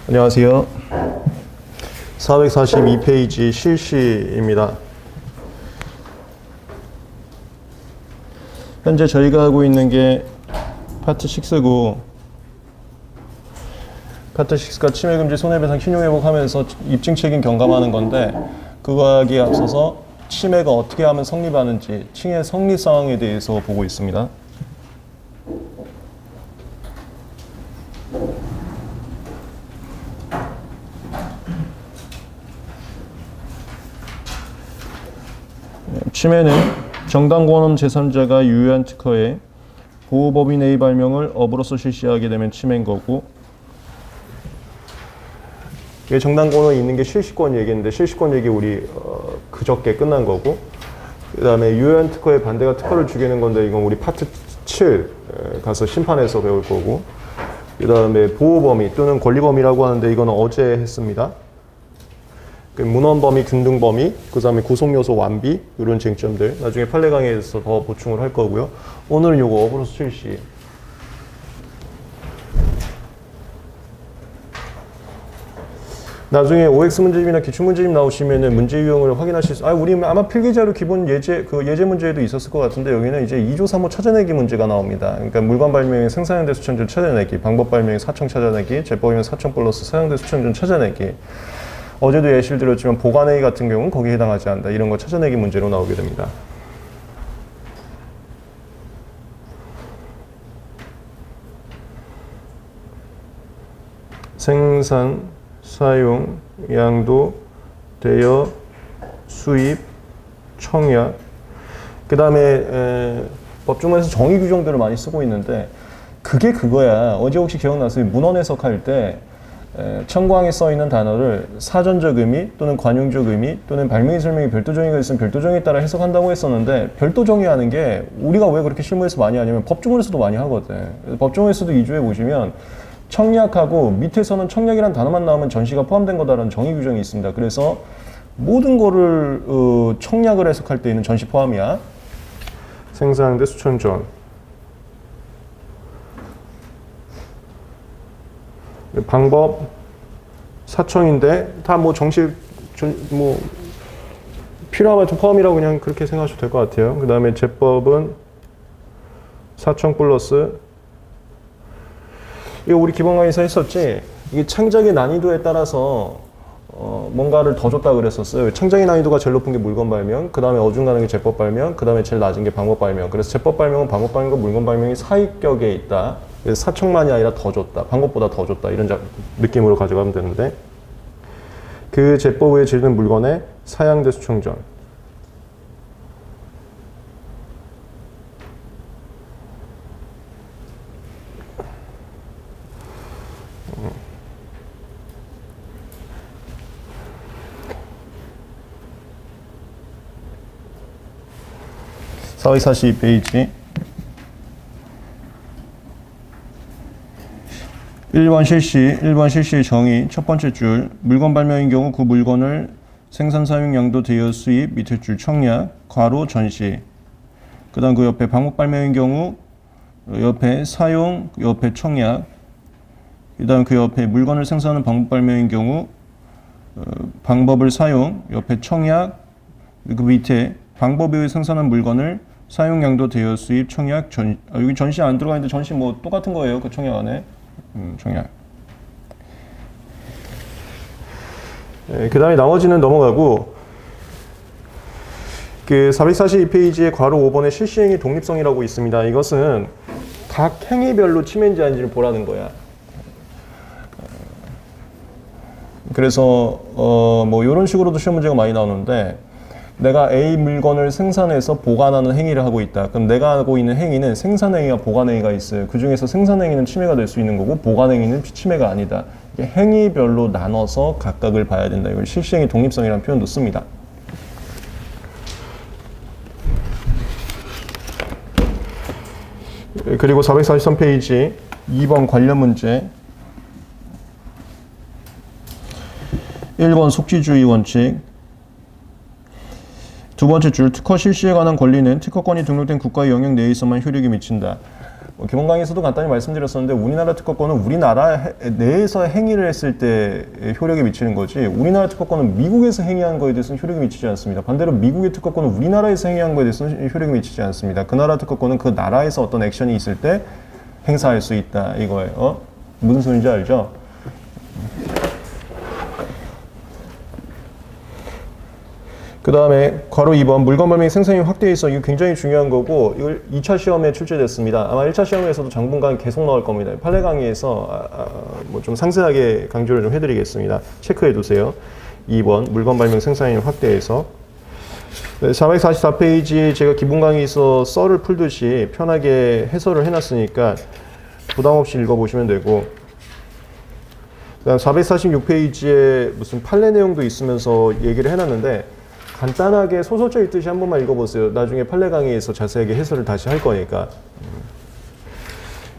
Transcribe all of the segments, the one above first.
안녕하세요. 442페이지 실시입니다. 현재 저희가 하고 있는 게 파트 6고, 파트 6가 침해금지 손해배상 신용회복하면서 입증 책임 경감하는 건데, 그거 하기에 앞서서 침해가 어떻게 하면 성립하는지 침해 성립 사항에 대해서 보고 있습니다. 침해는 정당권험 제3자가 유효한 특허에 보호법인 A 발명을 업으로서 실시하게 되면 침해인 거고, 이게 정당권험이 있는 게 실시권 얘기인데, 실시권 얘기 우리 그저께 끝난 거고, 그 다음에 유효한 특허에 반대가 특허를 주게는 건데, 이건 우리 파트 7 가서 심판에서 배울 거고, 그 다음에 보호범위 또는 권리범위라고 하는데, 이거는 어제 했습니다. 문헌범위, 균등범위, 그 다음에 구속요소 완비, 이런 쟁점들 나중에 판례 강의에서 더 보충을 할 거고요. 오늘은 요거 업으로서 실시. 나중에 OX 문제집이나 기출문제집 나오시면은 문제 유형을 확인하실 수, 우리 아마 필기자료 기본 예제, 예제 문제에도 있었을 것 같은데, 여기는 이제 2조 3호 찾아내기 문제가 나옵니다. 그러니까 물건 발명의 생산형대 수천준 찾아내기, 방법 발명의 사청 찾아내기, 제법이면 사청 플러스 사형대 수천준 찾아내기. 어제도 예시를 드렸지만 보관회의 같은 경우는 거기에 해당하지 않는다. 이런 거 찾아내기 문제로 나오게 됩니다. 생산, 사용, 양도, 대여, 수입, 청약. 그 다음에 법조문에서 정의 규정들을 많이 쓰고 있는데, 그게 그거야. 어제 혹시 기억나세요? 문헌 해석할 때 청구항에 써 있는 단어를 사전적 의미 또는 관용적 의미 또는 발명의 설명이 별도 정의가 있으면 별도 정의에 따라 해석한다고 했었는데, 별도 정의하는 게 우리가 왜 그렇게 실무에서 많이 하냐면 법조문에서도 많이 하거든. 법조문에서도 2조에 보시면 청약하고 밑에서는 청약이란 단어만 나오면 전시가 포함된 거다라는 정의 규정이 있습니다. 그래서 모든 거를 청약을 해석할 때에는 전시 포함이야. 생산대 수천전. 방법 사청인데 다 뭐 정식 뭐 필요하면 좀 포함이라고 그냥 그렇게 생각하셔도 될 것 같아요. 그 다음에 제법은 사청 플러스, 이거 우리 기본 강의에서 했었지. 이게 창작의 난이도에 따라서 뭔가를 더 줬다 그랬었어요. 창작의 난이도가 제일 높은 게 물건 발명, 그 다음에 어중간한 게 제법 발명, 그 다음에 제일 낮은 게 방법 발명. 그래서 제법 발명은 방법 발명과 물건 발명이 사이격에 있다. 그래서 사청만이 아니라 더 줬다, 방법보다 더 줬다, 이런 느낌으로 가져가면 되는데, 그 제법 외에 질는 물건의 사양대 수청전. 사회 42페이지 1번 실시의 정의 첫 번째 줄, 물건 발명인 경우 그 물건을 생산, 사용, 양도, 대여, 수입, 밑에 줄 청약, 괄호 전시. 그 다음 그 옆에 방법 발명인 경우 옆에 사용, 옆에 청약. 그 다음 그 옆에 물건을 생산하는 방법 발명인 경우 방법을 사용, 옆에 청약. 그 밑에 방법에 의해 생산한 물건을 사용, 양도, 대여, 수입, 청약, 여기 전시 안 들어가 있는데 전시 뭐 똑같은 거예요. 그 청약 안에. 청약. 그 다음에 나머지는 넘어가고, 그 442페이지의 괄호 5번에 실시행위 독립성이라고 있습니다. 이것은 각 행위별로 침해인지 아닌지를 보라는 거야. 그래서 뭐 이런 식으로도 시험 문제가 많이 나오는데, 내가 A 물건을 생산해서 보관하는 행위를 하고 있다. 그럼 내가 하고 있는 행위는 생산행위와 보관행위가 있어요. 그 중에서 생산행위는 침해가 될 수 있는 거고, 보관행위는 침해가 아니다. 행위별로 나눠서 각각을 봐야 된다. 이걸 실시행위 독립성이라는 표현도 씁니다. 그리고 443페이지 2번 관련 문제. 1번 속지주의 원칙. 두 번째 줄, 특허 실시에 관한 권리는 특허권이 등록된 국가의 영역 내에서만 효력이 미친다. 기본 강의에서도 간단히 말씀드렸었는데 우리나라 특허권은 우리나라 내에서 행위를 했을 때 효력이 미치는 거지 우리나라 특허권은 미국에서 행위한 거에 대해서는 효력이 미치지 않습니다. 반대로 미국의 특허권은 우리나라에서 행위한 거에 대해서는 효력이 미치지 않습니다. 그 나라 특허권은 그 나라에서 어떤 액션이 있을 때 행사할 수 있다 이거예요. 무슨 소리인지 알죠? 그 다음에 괄호 2번 물건 발명 생산이 확대해 있어. 이거 굉장히 중요한 거고 이걸 2차 시험에 출제됐습니다. 아마 1차 시험에서도 장분간 계속 나올 겁니다. 판례 강의에서 뭐 좀 상세하게 강조를 좀 해드리겠습니다. 체크해 두세요. 2번 물건 발명 생산이 확대해서 444페이지 제가 기본 강의에서 썰을 풀듯이 편하게 해설을 해놨으니까 부담 없이 읽어보시면 되고 그다음 446페이지에 무슨 판례 내용도 있으면서 얘기를 해놨는데 간단하게 소설적 읽듯이 한 번만 읽어보세요. 나중에 판례 강의에서 자세하게 해설을 다시 할 거니까.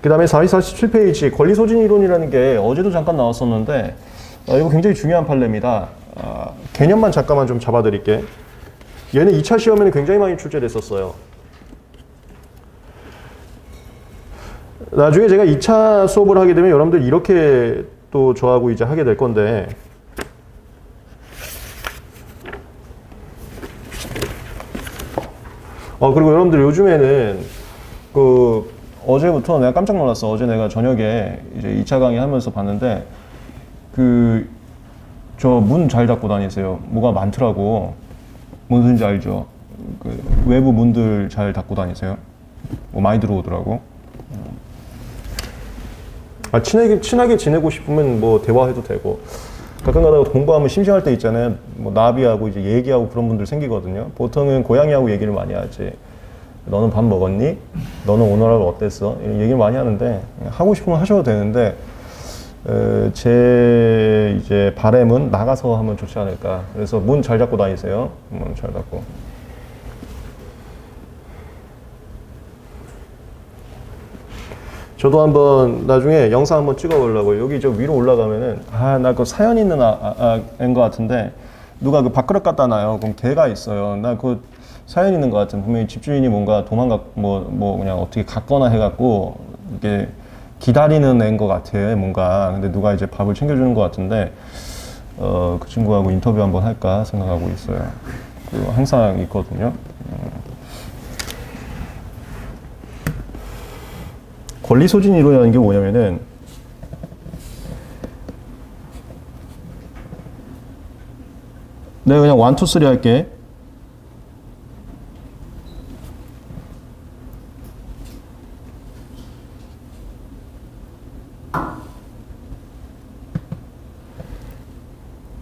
그 다음에 447페이지 권리소진 이론이라는 게 어제도 잠깐 나왔었는데 이거 굉장히 중요한 판례입니다. 개념만 잠깐만 좀 잡아드릴게. 얘는 2차 시험에는 굉장히 많이 출제됐었어요. 나중에 제가 2차 수업을 하게 되면 여러분들 이렇게 또 저하고 이제 하게 될 건데 그리고 여러분들 요즘에는 어제부터 내가 깜짝 놀랐어. 어제 내가 저녁에 이제 2차 강의 하면서 봤는데 저 문 잘 닫고 다니세요. 뭐가 많더라고. 뭔지 알죠? 외부 문들 잘 닫고 다니세요. 뭐 많이 들어오더라고. 친하게 지내고 싶으면 뭐 대화해도 되고. 가끔 가다가 공부하면 심심할 때 있잖아요. 뭐 나비하고 이제 얘기하고 그런 분들 생기거든요. 보통은 고양이하고 얘기를 많이 하지. 너는 밥 먹었니? 너는 오늘 하루 어땠어? 이런 얘기를 많이 하는데 하고 싶으면 하셔도 되는데 제 이제 바람은 나가서 하면 좋지 않을까. 그래서 문 잘 닫고 다니세요. 문 잘 닫고. 저도 한번 나중에 영상 한번 찍어보려고요. 여기 저 위로 올라가면은 나 그 사연 있는 애인 것 같은데 누가 그 밥그릇 갖다 놔요. 그럼 개가 있어요. 나 그 사연 있는 것 같은 분명히 집주인이 뭔가 뭐 그냥 어떻게 갔거나 해갖고 이게 기다리는 애인 것 같아 뭔가. 근데 누가 이제 밥을 챙겨주는 것 같은데 그 친구하고 인터뷰 한번 할까 생각하고 있어요. 항상 있거든요. 권리소진 이론이라는 게 뭐냐면은 내가 그냥 1, 2, 3 할게.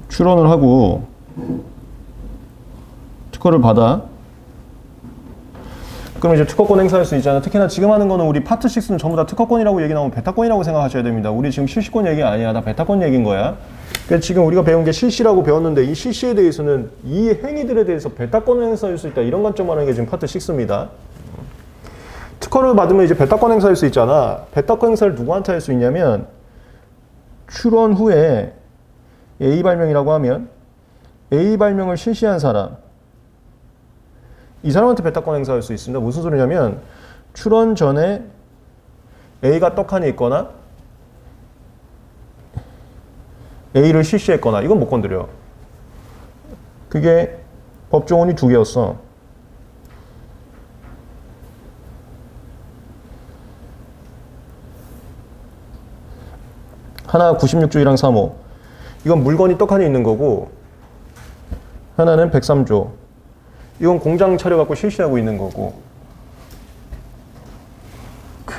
출원을 하고 특허를 받아. 그럼 이제 특허권 행사할 수 있잖아요. 특히나 지금 하는 거는 우리 파트 6는 전부 다 특허권이라고 얘기 나오면 베타권이라고 생각하셔야 됩니다. 우리 지금 실시권 얘기 아니야. 다 베타권 얘기인 거야. 그래서 지금 우리가 배운 게 실시라고 배웠는데 이 실시에 대해서는 이 행위들에 대해서 베타권 행사할 수 있다. 이런 관점만 하는 게 지금 파트 6입니다. 특허를 받으면 이제 베타권 행사할 수 있잖아. 베타권 행사를 누구한테 할 수 있냐면 출원 후에 A 발명이라고 하면 A 발명을 실시한 사람 이 사람한테 베타권 행사할 수 있습니다. 무슨 소리냐면 출원 전에 A가 떡하니 있거나 A를 실시했거나 이건 못 건드려. 그게 법조문이 2개였어. 하나 96조 1항 3호 이건 물건이 떡하니 있는 거고 하나는 103조 이건 공장 차려갖고 실시하고 있는 거고.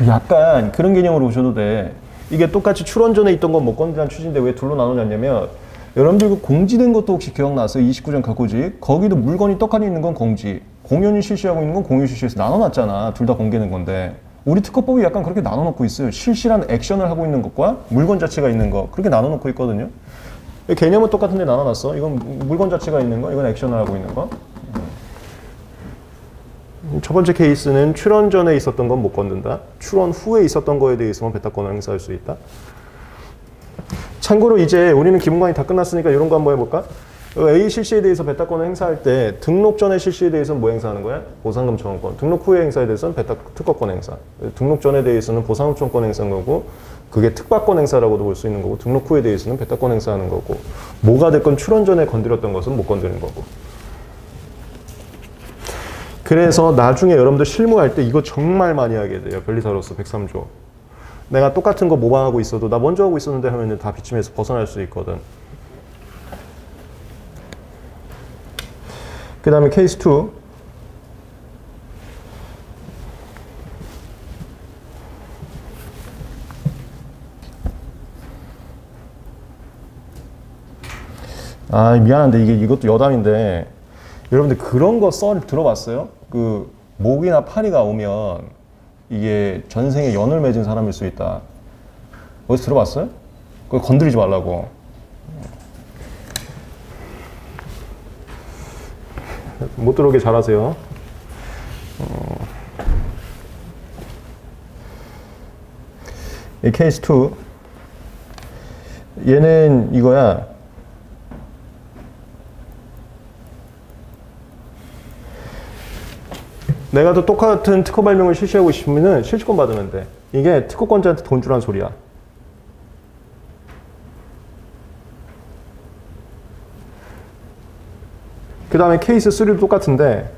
약간 그런 개념으로 보셔도 돼. 이게 똑같이 출원 전에 있던 건 못 건드리는 취지인데 왜 둘로 나누냐면 여러분들 그 공지된 것도 혹시 기억나세요? 29장 각고지. 거기도 물건이 떡하니 있는 건 공지, 공연이 실시하고 있는 건 공유 실시해서 나눠놨잖아. 둘 다 공개된 건데 우리 특허법이 약간 그렇게 나눠놓고 있어요. 실시라는 액션을 하고 있는 것과 물건 자체가 있는 거 그렇게 나눠놓고 있거든요. 개념은 똑같은데 나눠놨어. 이건 물건 자체가 있는 거, 이건 액션을 하고 있는 거. 첫 번째 케이스는 출원 전에 있었던 건 못 건든다. 출원 후에 있었던 거에 대해서만 베타권을 행사할 수 있다. 참고로 이제 우리는 기본 강의 다 끝났으니까 이런 거 한번 해볼까? A 실시에 대해서 베타권을 행사할 때 등록 전에 실시에 대해서는 뭐 행사하는 거야? 보상금 청구권. 등록 후에 행사에 대해서는 베타 특허권 행사. 등록 전에 대해서는 보상금 청구권 행사인 거고 그게 특박권 행사라고도 볼 수 있는 거고 등록 후에 대해서는 베타권 행사하는 거고 뭐가 됐건 출원 전에 건드렸던 것은 못 건드리는 거고. 그래서 나중에 여러분들 실무할 때 이거 정말 많이 하게 돼요. 변리사로서 103조. 내가 똑같은 거 모방하고 있어도 나 먼저 하고 있었는데 하면은 다 비침에서 벗어날 수 있거든. 그 다음에 케이스 2. 미안한데 이것도 여담인데 여러분들 그런 거 들어봤어요? 그 목이나 파리가 오면 이게 전생에 연을 맺은 사람일 수 있다. 어디서 들어봤어요? 그거 건드리지 말라고. 못 들어오게 잘하세요. 이 케이스 2. 얘는 이거야. 내가 또 똑같은 특허 발명을 실시하고 싶으면은 실시권 받으면 돼. 이게 특허권자한테 돈 주란 소리야. 그 다음에 케이스 3도 똑같은데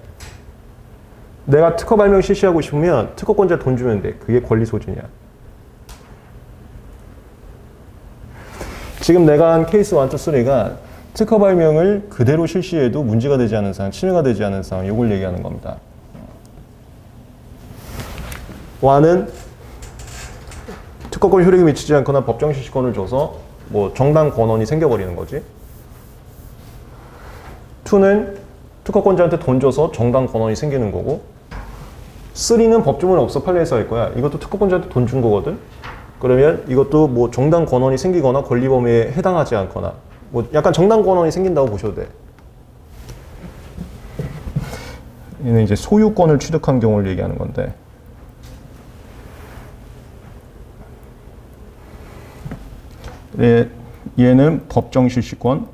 내가 특허 발명 실시하고 싶으면 특허권자한테 돈 주면 돼. 그게 권리 소진이야. 지금 내가 한 케이스 1, 2, 3가 특허 발명을 그대로 실시해도 문제가 되지 않은 사항, 침해가 되지 않은 사항, 이걸 얘기하는 겁니다. 1은 특허권 효력이 미치지 않거나 법정 실시권을 줘서 뭐 정당 권한이 생겨버리는 거지. 2는 특허권자한테 돈 줘서 정당 권한이 생기는 거고 3는 법조문을 없어 판례에서 할 거야. 이것도 특허권자한테 돈 준 거거든. 그러면 이것도 뭐 정당 권한이 생기거나 권리 범위에 해당하지 않거나 뭐 약간 정당 권한이 생긴다고 보셔도 돼. 얘는 이제 소유권을 취득한 경우를 얘기하는 건데 얘는 법정 실시권,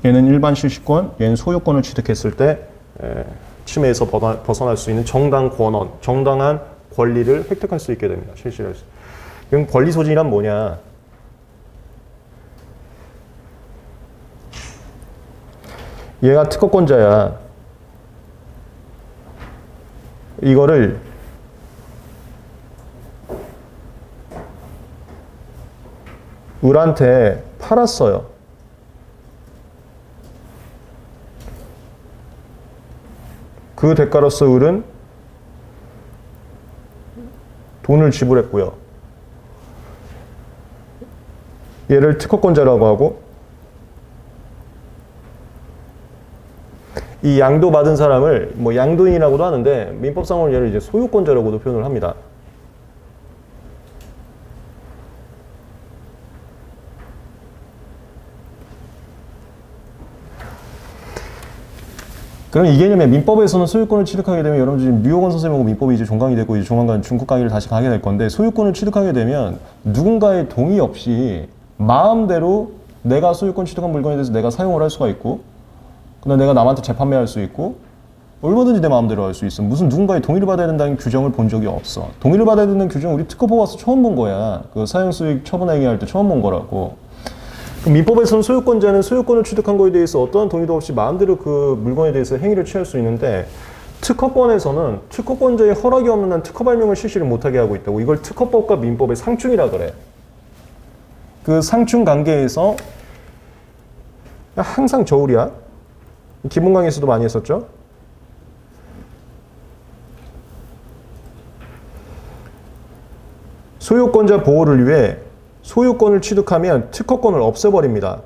얘는 일반 실시권, 얘는 소유권을 취득했을 때 침해에서 벗어날 수 있는 정당 권한, 정당한 권리를 획득할 수 있게 됩니다. 실시할 수. 그럼 권리 소진이란 뭐냐? 얘가 특허권자야. 이거를 을한테 팔았어요. 그 대가로서 을은 돈을 지불했고요. 얘를 특허권자라고 하고 이 양도받은 사람을 뭐 양도인이라고도 하는데 민법상으로 얘를 이제 소유권자라고도 표현을 합니다. 그럼 이 개념에 민법에서는 소유권을 취득하게 되면 여러분 지금 류호건 선생님하고 민법이 이제 종강이 되고 이제 조만간 중국 강의를 다시 가게 될 건데 소유권을 취득하게 되면 누군가의 동의 없이 마음대로 내가 소유권 취득한 물건에 대해서 내가 사용을 할 수가 있고 그다음 내가 남한테 재판매할 수 있고 얼마든지 내 마음대로 할 수 있어. 무슨 누군가의 동의를 받아야 된다는 규정을 본 적이 없어. 동의를 받아야 되는 규정 우리 특허법 와서 처음 본 거야. 그 사용수익 처분행위 할 때 처음 본 거라고. 민법에서는 소유권자는 소유권을 취득한 거에 대해서 어떠한 동의도 없이 마음대로 그 물건에 대해서 행위를 취할 수 있는데 특허권에서는 특허권자의 허락이 없는 한 특허 발명을 실시를 못하게 하고 있다고. 이걸 특허법과 민법의 상충이라 그래. 그 상충 관계에서 항상 저울이야. 기본 강의에서도 많이 했었죠. 소유권자 보호를 위해 소유권을 취득하면 특허권을 없애버립니다.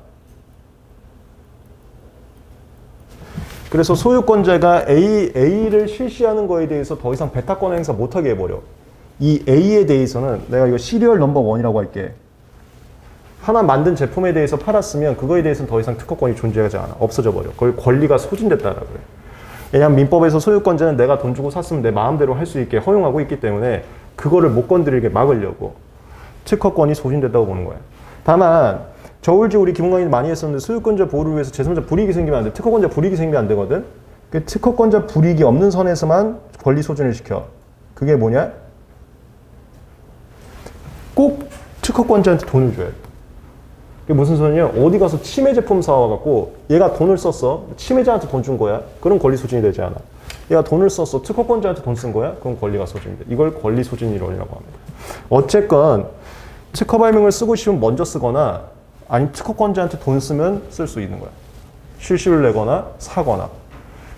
그래서 소유권자가 A를 실시하는 거에 대해서 더 이상 배타권 행사 못하게 해버려. 이 A에 대해서는 내가 이거 시리얼 넘버 1이라고 할게. 하나 만든 제품에 대해서 팔았으면 그거에 대해서는 더 이상 특허권이 존재하지 않아. 없어져 버려. 그걸 권리가 소진됐다라고 그래. 왜냐하면 민법에서 소유권자는 내가 돈 주고 샀으면 내 마음대로 할 수 있게 허용하고 있기 때문에 그거를 못 건드리게 막으려고 특허권이 소진됐다고 보는 거야. 다만 저울주 우리 기본 강의 많이 했었는데 소유권자 보호를 위해서 제3자 불이익이 생기면 안 돼. 특허권자 불이익이 생기면 안 되거든. 그 특허권자 불이익이 없는 선에서만 권리 소진을 시켜. 그게 뭐냐? 꼭 특허권자한테 돈을 줘야 돼. 그게 무슨 소리냐? 어디 가서 침해 제품 사와갖고 얘가 돈을 썼어. 침해자한테 돈 준 거야. 그럼 권리 소진이 되지 않아. 얘가 돈을 썼어. 특허권자한테 돈 쓴 거야. 그럼 권리가 소진이 돼. 이걸 권리 소진 이론이라고 합니다. 어쨌건 특허 발명을 쓰고 싶으면 먼저 쓰거나 아니면 특허권자한테 돈 쓰면 쓸 수 있는 거야. 실시를 내거나 사거나.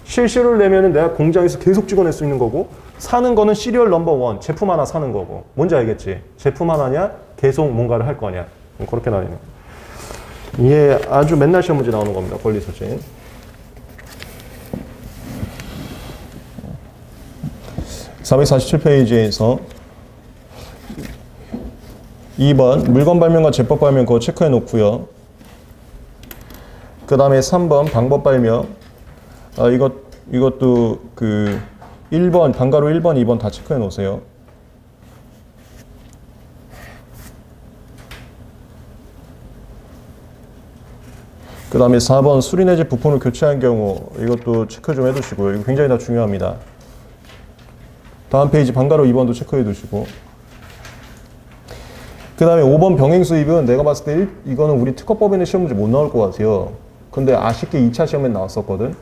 실시를 내면은 내가 공장에서 계속 찍어낼 수 있는 거고, 사는 거는 시리얼 넘버 원, 제품 하나 사는 거고. 뭔지 알겠지? 제품 하나냐, 계속 뭔가를 할 거냐. 그렇게 나뉘는 거야. 이게 아주 맨날 시험 문제 나오는 겁니다. 권리 소진. 447페이지에서 2번 물건 발명과 제법 발명 그거 체크해 놓고요. 그 다음에 3번 방법 발명. 이것도 그 1번 단가로 1번, 2번 다 체크해 놓으세요. 그 다음에 4번 수리 내지 부품을 교체한 경우 이것도 체크 좀 해두시고요. 이거 굉장히 다 중요합니다. 다음 페이지 방가로 2번도 체크해 두시고, 그 다음에 5번 병행 수입은 내가 봤을 때 이거는 우리 특허법에는 시험 문제 못 나올 것 같아요. 근데 아쉽게 2차 시험에 나왔었거든.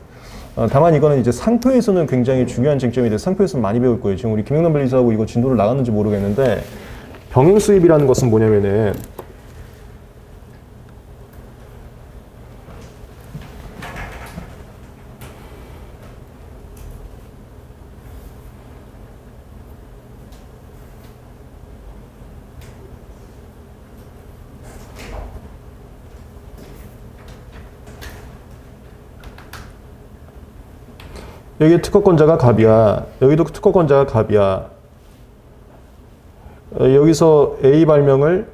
다만 이거는 이제 상표에서는 굉장히 중요한 쟁점이 돼서 상표에서는 많이 배울 거예요. 지금 우리 김영남 변리사하고 이거 진도를 나갔는지 모르겠는데, 병행 수입이라는 것은 뭐냐면은 여기 특허권자가 갑이야. 여기도 특허권자가 갑이야. 여기서 A 발명을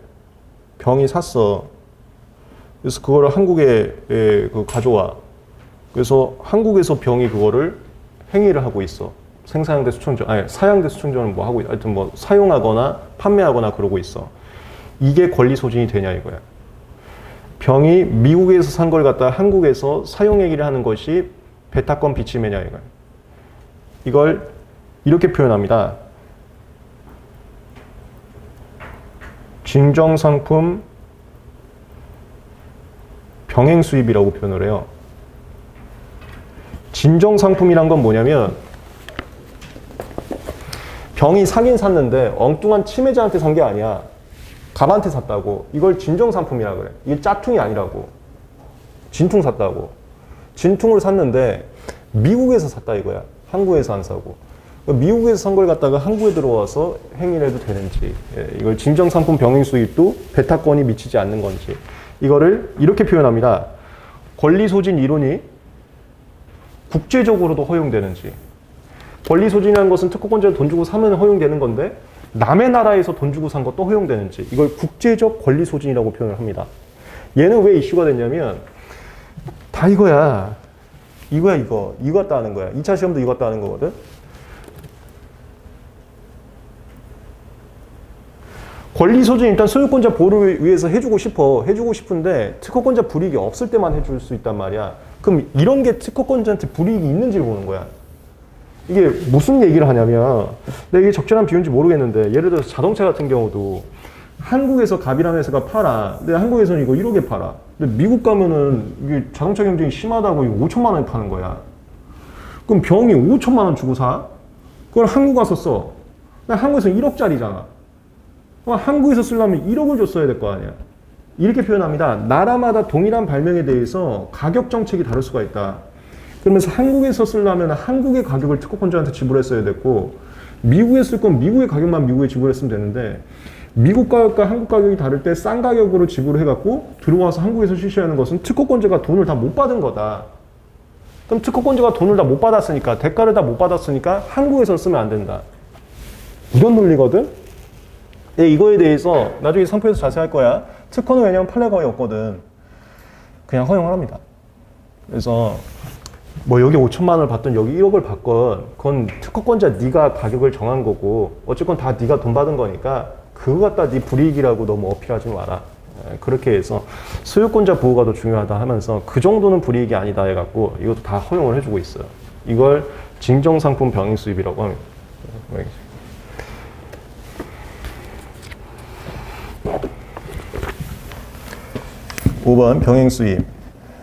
병이 샀어. 그래서 그거를 한국에 가져와. 그래서 한국에서 병이 그거를 행위를 하고 있어. 생사양대 수청전, 아니 사양대 수청전을 뭐 하고, 하여튼 뭐 사용하거나 판매하거나 그러고 있어. 이게 권리 소진이 되냐 이거야. 병이 미국에서 산 걸 갖다 한국에서 사용 얘기를 하는 것이 배타권 비침해냐 이거야. 이걸 이렇게 표현합니다. 진정상품 병행 수입이라고 표현을 해요. 진정상품이란 건 뭐냐면 병이 사긴 샀는데 엉뚱한 침해자한테 산 게 아니야. 갑한테 샀다고. 이걸 진정상품이라 그래. 이게 짝퉁이 아니라고. 진퉁 샀다고. 진퉁을 샀는데 미국에서 샀다 이거야. 한국에서 안 사고. 미국에서 산 걸 갖다가 한국에 들어와서 행위를 해도 되는지, 이걸 진정상품 병행 수입도 배타권이 미치지 않는 건지, 이거를 이렇게 표현합니다. 권리 소진 이론이 국제적으로도 허용되는지. 권리 소진이라는 것은 특허권자를 돈 주고 사면 허용되는 건데 남의 나라에서 돈 주고 산 것도 허용되는지, 이걸 국제적 권리 소진이라고 표현을 합니다. 얘는 왜 이슈가 됐냐면 다 이거야. 이거야 이거. 이거 갖다 하는 거야. 2차 시험도 이거 갖다 하는 거거든. 권리 소진 일단 소유권자 보호를 위해서 해주고 싶어. 해주고 싶은데 특허권자 불이익이 없을 때만 해줄 수 있단 말이야. 그럼 이런 게 특허권자한테 불이익이 있는지를 보는 거야. 이게 무슨 얘기를 하냐면, 내가 이게 적절한 비유인지 모르겠는데, 예를 들어서 자동차 같은 경우도 한국에서 갑이라는 회사가 팔아. 근데 한국에서는 이거 1억에 팔아. 근데 미국 가면은 이게 자동차 경쟁이 심하다고 이거 5천만 원에 파는 거야. 그럼 병이 5천만 원 주고 사? 그걸 한국 가서 써. 근데 한국에서는 1억짜리잖아. 그럼 한국에서 쓰려면 1억을 줬어야 될 거 아니야. 이렇게 표현합니다. 나라마다 동일한 발명에 대해서 가격 정책이 다를 수가 있다. 그러면서 한국에서 쓰려면 한국의 가격을 특허권자한테 지불했어야 됐고, 미국에 쓸 건 미국의 가격만 미국에 지불했으면 되는데, 미국 가격과 한국 가격이 다를 때 싼 가격으로 지불해갖고 들어와서 한국에서 실시하는 것은 특허권자가 돈을 다 못 받은 거다. 그럼 특허권자가 돈을 다 못 받았으니까, 대가를 다 못 받았으니까 한국에서 쓰면 안 된다. 이런 논리거든? 네, 이거에 대해서 나중에 상표에서 자세히 할 거야. 특허는 왜냐면 판례가 거의 없거든. 그냥 허용을 합니다. 그래서 뭐 여기 5천만 원을 받든 여기 1억을 받건 그건 특허권자 네가 가격을 정한 거고 어쨌건 다 네가 돈 받은 거니까 그거 갖다 네 불이익이라고 너무 어필하지 마라. 그렇게 해서 소유권자 보호가 더 중요하다 하면서 그 정도는 불이익이 아니다 해갖고 이것도 다 허용을 해주고 있어요. 이걸 징정상품 병행 수입이라고 합니다. 5번 병행 수입.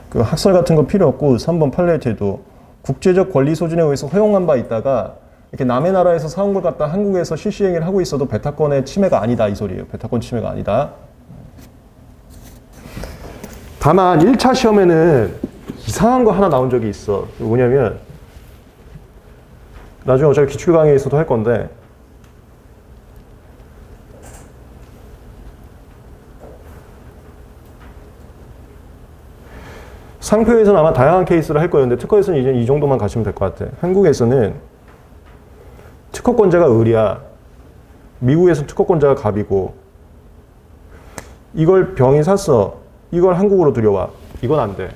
그 학설 같은 거 필요 없고 3번 판례 제도. 국제적 권리 소진에 의해서 허용한 바 있다가 이렇게 남의 나라에서 사온 걸 갖다 한국에서 실시행위를 하고 있어도 배타권의 침해가 아니다 이 소리예요. 배타권 침해가 아니다. 다만 1차 시험에는 이상한 거 하나 나온 적이 있어. 뭐냐면 나중에 어차피 기출 강의에서도 할 건데 상표에서는 아마 다양한 케이스를 할 거였는데 특허에서는 이제 이 정도만 가시면 될 것 같아. 한국에서는 특허권자가 을이야. 미국에서 특허권자가 갑이고 이걸 병이 샀어. 이걸 한국으로 들여와. 이건 안 돼.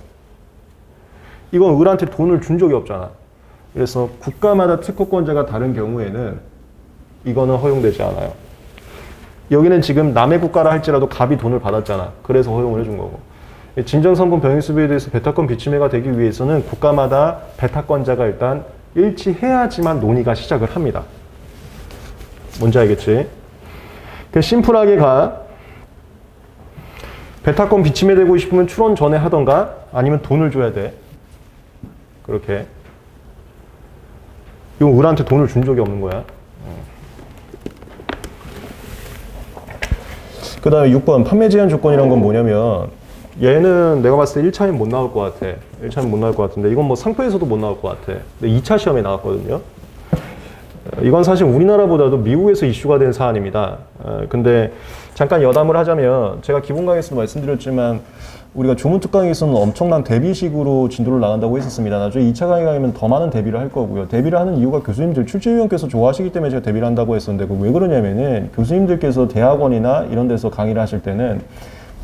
이건 을한테 돈을 준 적이 없잖아. 그래서 국가마다 특허권자가 다른 경우에는 이거는 허용되지 않아요. 여기는 지금 남의 국가라 할지라도 갑이 돈을 받았잖아. 그래서 허용을 해준 거고. 진정성분 병행수비에 대해서 배타권 비침해가 되기 위해서는 국가마다 배타권자가 일단 일치해야지만 논의가 시작을 합니다. 뭔지 알겠지? 심플하게 가. 배타권 비침해 되고 싶으면 출원 전에 하던가 아니면 돈을 줘야 돼. 그렇게. 이건 을한테 돈을 준 적이 없는 거야. 그 다음에 6번 판매 제한 조건이란 건 뭐냐면 얘는 내가 봤을 때 1차엔 못 나올 것 같아. 1차엔 못 나올 것 같은데 이건 뭐 상표에서도 못 나올 것 같아. 근데 2차 시험에 나왔거든요. 이건 사실 우리나라보다도 미국에서 이슈가 된 사안입니다. 근데 잠깐 여담을 하자면 제가 기본 강의에서도 말씀드렸지만 우리가 조문 특강에서는 엄청난 대비식으로 진도를 나간다고 했었습니다. 나중에 2차 강의 가면 더 많은 대비를 할 거고요. 대비를 하는 이유가 교수님들, 출제위원께서 좋아하시기 때문에 제가 대비를 한다고 했었는데 왜 그러냐면은 교수님들께서 대학원이나 이런 데서 강의를 하실 때는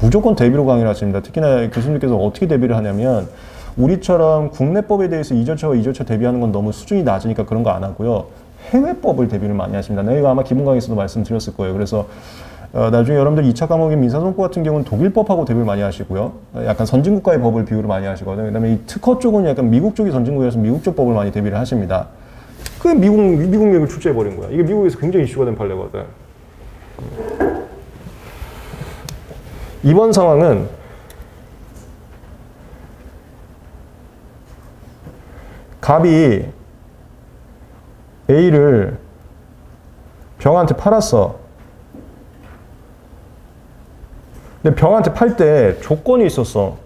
무조건 대비로 강의를 하십니다. 특히나 교수님께서 어떻게 대비를 하냐면 우리처럼 국내법에 대해서 2저차와 2저차 대비하는 건 너무 수준이 낮으니까 그런 거 안 하고요. 해외법을 대비를 많이 하십니다. 내가 아마 기본 강의에서도 말씀드렸을 거예요. 그래서 나중에 여러분들 2차 과목인 민사소송법 같은 경우는 독일법하고 대비를 많이 하시고요. 약간 선진국가의 법을 비교를 많이 하시거든요. 그 다음에 이 특허 쪽은 약간 미국 쪽이 선진국이라서 미국 쪽 법을 많이 대비를 하십니다. 그게 미국 맥을 출제해버린 거야. 이게 미국에서 굉장히 이슈가 된 판례거든. 이번 상황은 갑이 A를 병한테 팔았어. 근데 병한테 팔 때 조건이 있었어.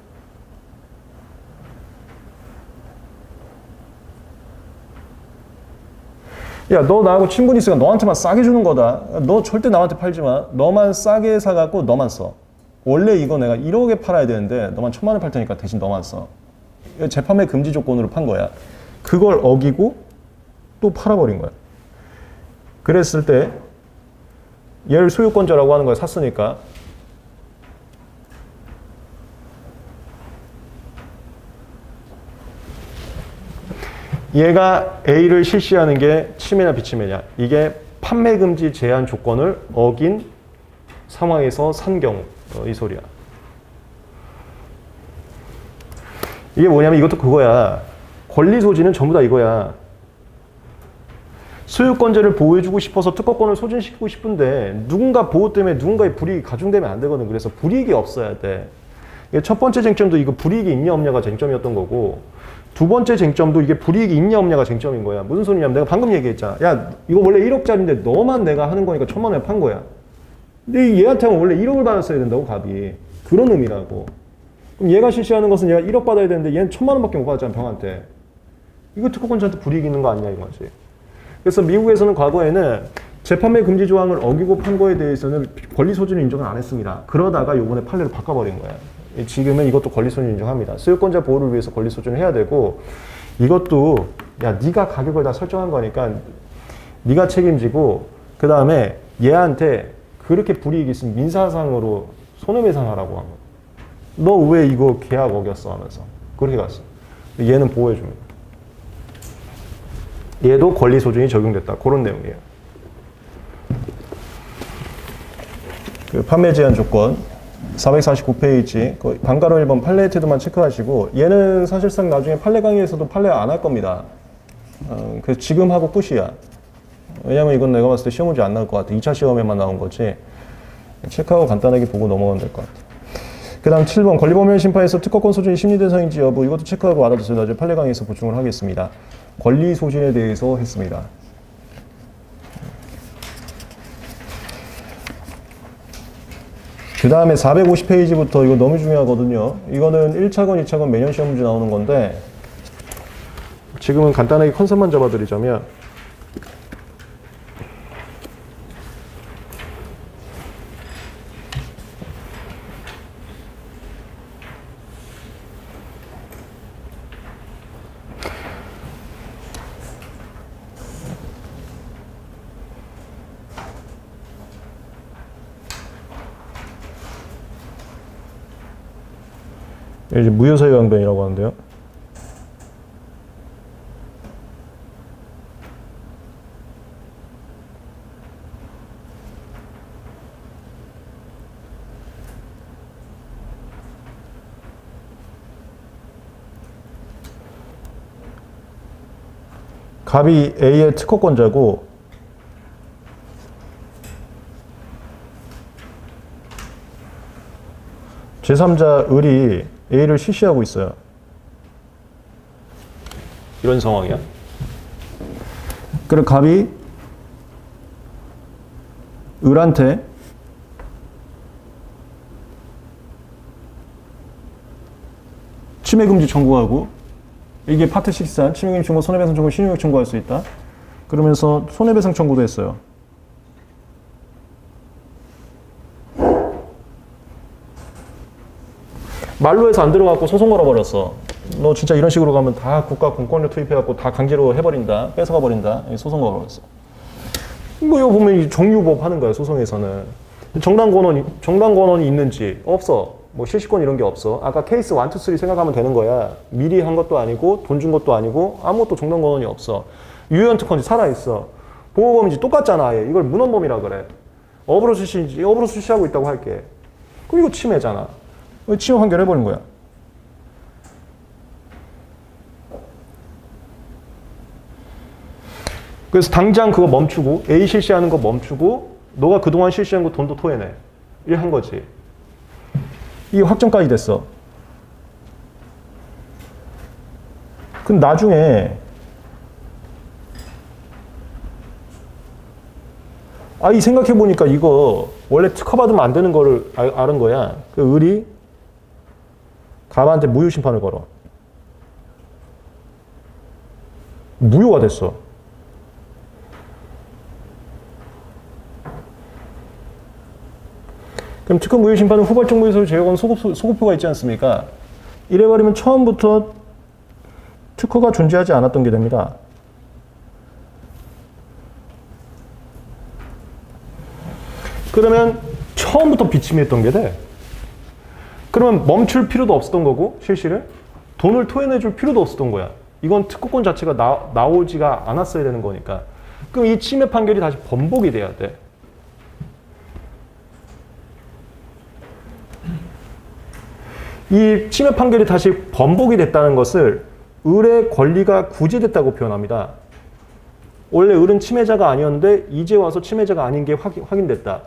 야, 너 나하고 친분이 있으니까 너한테만 싸게 주는 거다. 너 절대 남한테 팔지 마. 너만 싸게 사갖고 너만 써. 원래 이거 내가 1억에 팔아야 되는데 너만 1,000만 원 팔 테니까 대신 너만 써. 재판매 금지 조건으로 판 거야. 그걸 어기고 또 팔아버린 거야. 그랬을 때 얘를 소유권자라고 하는 거야. 샀으니까. 얘가 A를 실시하는 게 침해냐 비침해냐. 이게 판매 금지 제한 조건을 어긴 상황에서 산 경우. 이 소리야. 이게 뭐냐면 이것도 그거야. 권리 소진은 전부 다 이거야. 소유권자를 보호해주고 싶어서 특허권을 소진시키고 싶은데 누군가 보호 때문에 누군가의 불이익이 가중되면 안 되거든. 그래서 불이익이 없어야 돼. 첫 번째 쟁점도 이거 불이익이 있냐 없냐가 쟁점이었던 거고 두 번째 쟁점도 이게 불이익이 있냐 없냐가 쟁점인 거야. 무슨 소리냐면 내가 방금 얘기했잖아. 야, 이거 원래 1억짜리인데 너만 내가 하는 거니까 1,000만 원에 판 거야. 근데 얘한테 하면 원래 1억을 받았어야 된다고, 갑이. 그런 의미라고. 그럼 얘가 실시하는 것은 얘가 1억 받아야 되는데 얘는 1,000만 원밖에 못 받았잖아, 병한테. 이거 특허권자한테 불이익 있는 거 아니냐 이거지. 그래서 미국에서는 과거에는 재판매 금지 조항을 어기고 판 거에 대해서는 권리 소진을 인정을 안 했습니다. 그러다가 요번에 판례를 바꿔버린 거야. 지금은 이것도 권리 소진 인정합니다. 소유권자 보호를 위해서 권리 소진을 해야 되고 이것도 야, 네가 가격을 다 설정한 거니까 네가 책임지고 그 다음에 얘한테 그렇게 불이익이 있으면 민사상으로 손해배상하라고 한 거야. 너 왜 이거 계약 어겼어 하면서 그렇게 갔어. 얘는 보호해줍니다. 얘도 권리 소진이 적용됐다. 그런 내용이에요. 그 판매 제한 조건 449페이지 방가로 1번 판례 에티드만 체크하시고, 얘는 사실상 나중에 판례 강의에서도 판례 안 할 겁니다. 그래서 지금 하고 끝이야. 왜냐면 이건 내가 봤을 때 시험 문제 안 나올 것 같아. 2차 시험에만 나온 거지. 체크하고 간단하게 보고 넘어가면 될 것 같아. 그 다음 7번 권리범용 심판에서 특허권 소진이 심리대상인지 여부, 이것도 체크하고 알아두세요. 나중에 판례 강의에서 보충을 하겠습니다. 권리 소진에 대해서 했습니다. 그 다음에 450페이지부터 이거 너무 중요하거든요. 이거는 1차건, 2차건 매년 시험 문제 나오는 건데, 지금은 간단하게 컨셉만 잡아드리자면, 이제 무효사유 강변이라고 하는데요. 갑이 A의 특허권자고, 제3자 을이 A를 실시하고 있어요. 이런 상황이야. 그리고 갑이 을한테 침해금지 청구하고, 이게 파트 6한 침해금지 청구, 손해배상 청구, 신용력 청구할 수 있다. 그러면서 손해배상 청구도 했어요. 말로 해서 안 들어가고 소송 걸어버렸어. 너 진짜 이런 식으로 가면 다 국가 공권력 투입해갖고 다 강제로 해버린다, 뺏어가 버린다. 소송 걸어버렸어. 뭐 이거 보면 이 정유법 하는 거야, 소송에서는. 정당 권한이 있는지 없어. 뭐 실시권 이런 게 없어. 아까 케이스 1, 2, 3 생각하면 되는 거야. 미리 한 것도 아니고 돈 준 것도 아니고 아무것도 정당 권한이 없어. 유효한 특허인지 살아있어. 보호범인지 똑같잖아. 아예. 이걸 문헌범이라 그래. 업으로 실시인지 업으로 실시하고 있다고 할게. 그럼 이거 침해잖아. 침해 판결해버린 거야. 그래서 당장 그거 멈추고, A 실시하는 거 멈추고, 너가 그동안 실시한 거 돈도 토해내. 이래 한 거지. 이게 확정까지 됐어. 그럼 나중에, 이 생각해보니까 이거 원래 특허받으면 안 되는 거를 아는 거야. 그 을이 갑한테 무효 심판을 걸어. 무효가 됐어. 그럼 특허 무효 심판은 후발적 무효에서 제외한 소급표가 있지 않습니까? 이래버리면 처음부터 특허가 존재하지 않았던 게 됩니다. 그러면 처음부터 비침했던 게 돼. 그러면 멈출 필요도 없었던 거고, 실시를 돈을 토해내줄 필요도 없었던 거야. 이건 특허권 자체가 나오지가 않았어야 되는 거니까. 그럼 이 침해 판결이 다시 번복이 돼야 돼. 이 침해 판결이 다시 번복이 됐다는 것을 을의 권리가 구제됐다고 표현합니다. 원래 을은 침해자가 아니었는데 이제 와서 침해자가 아닌 게 확인됐다.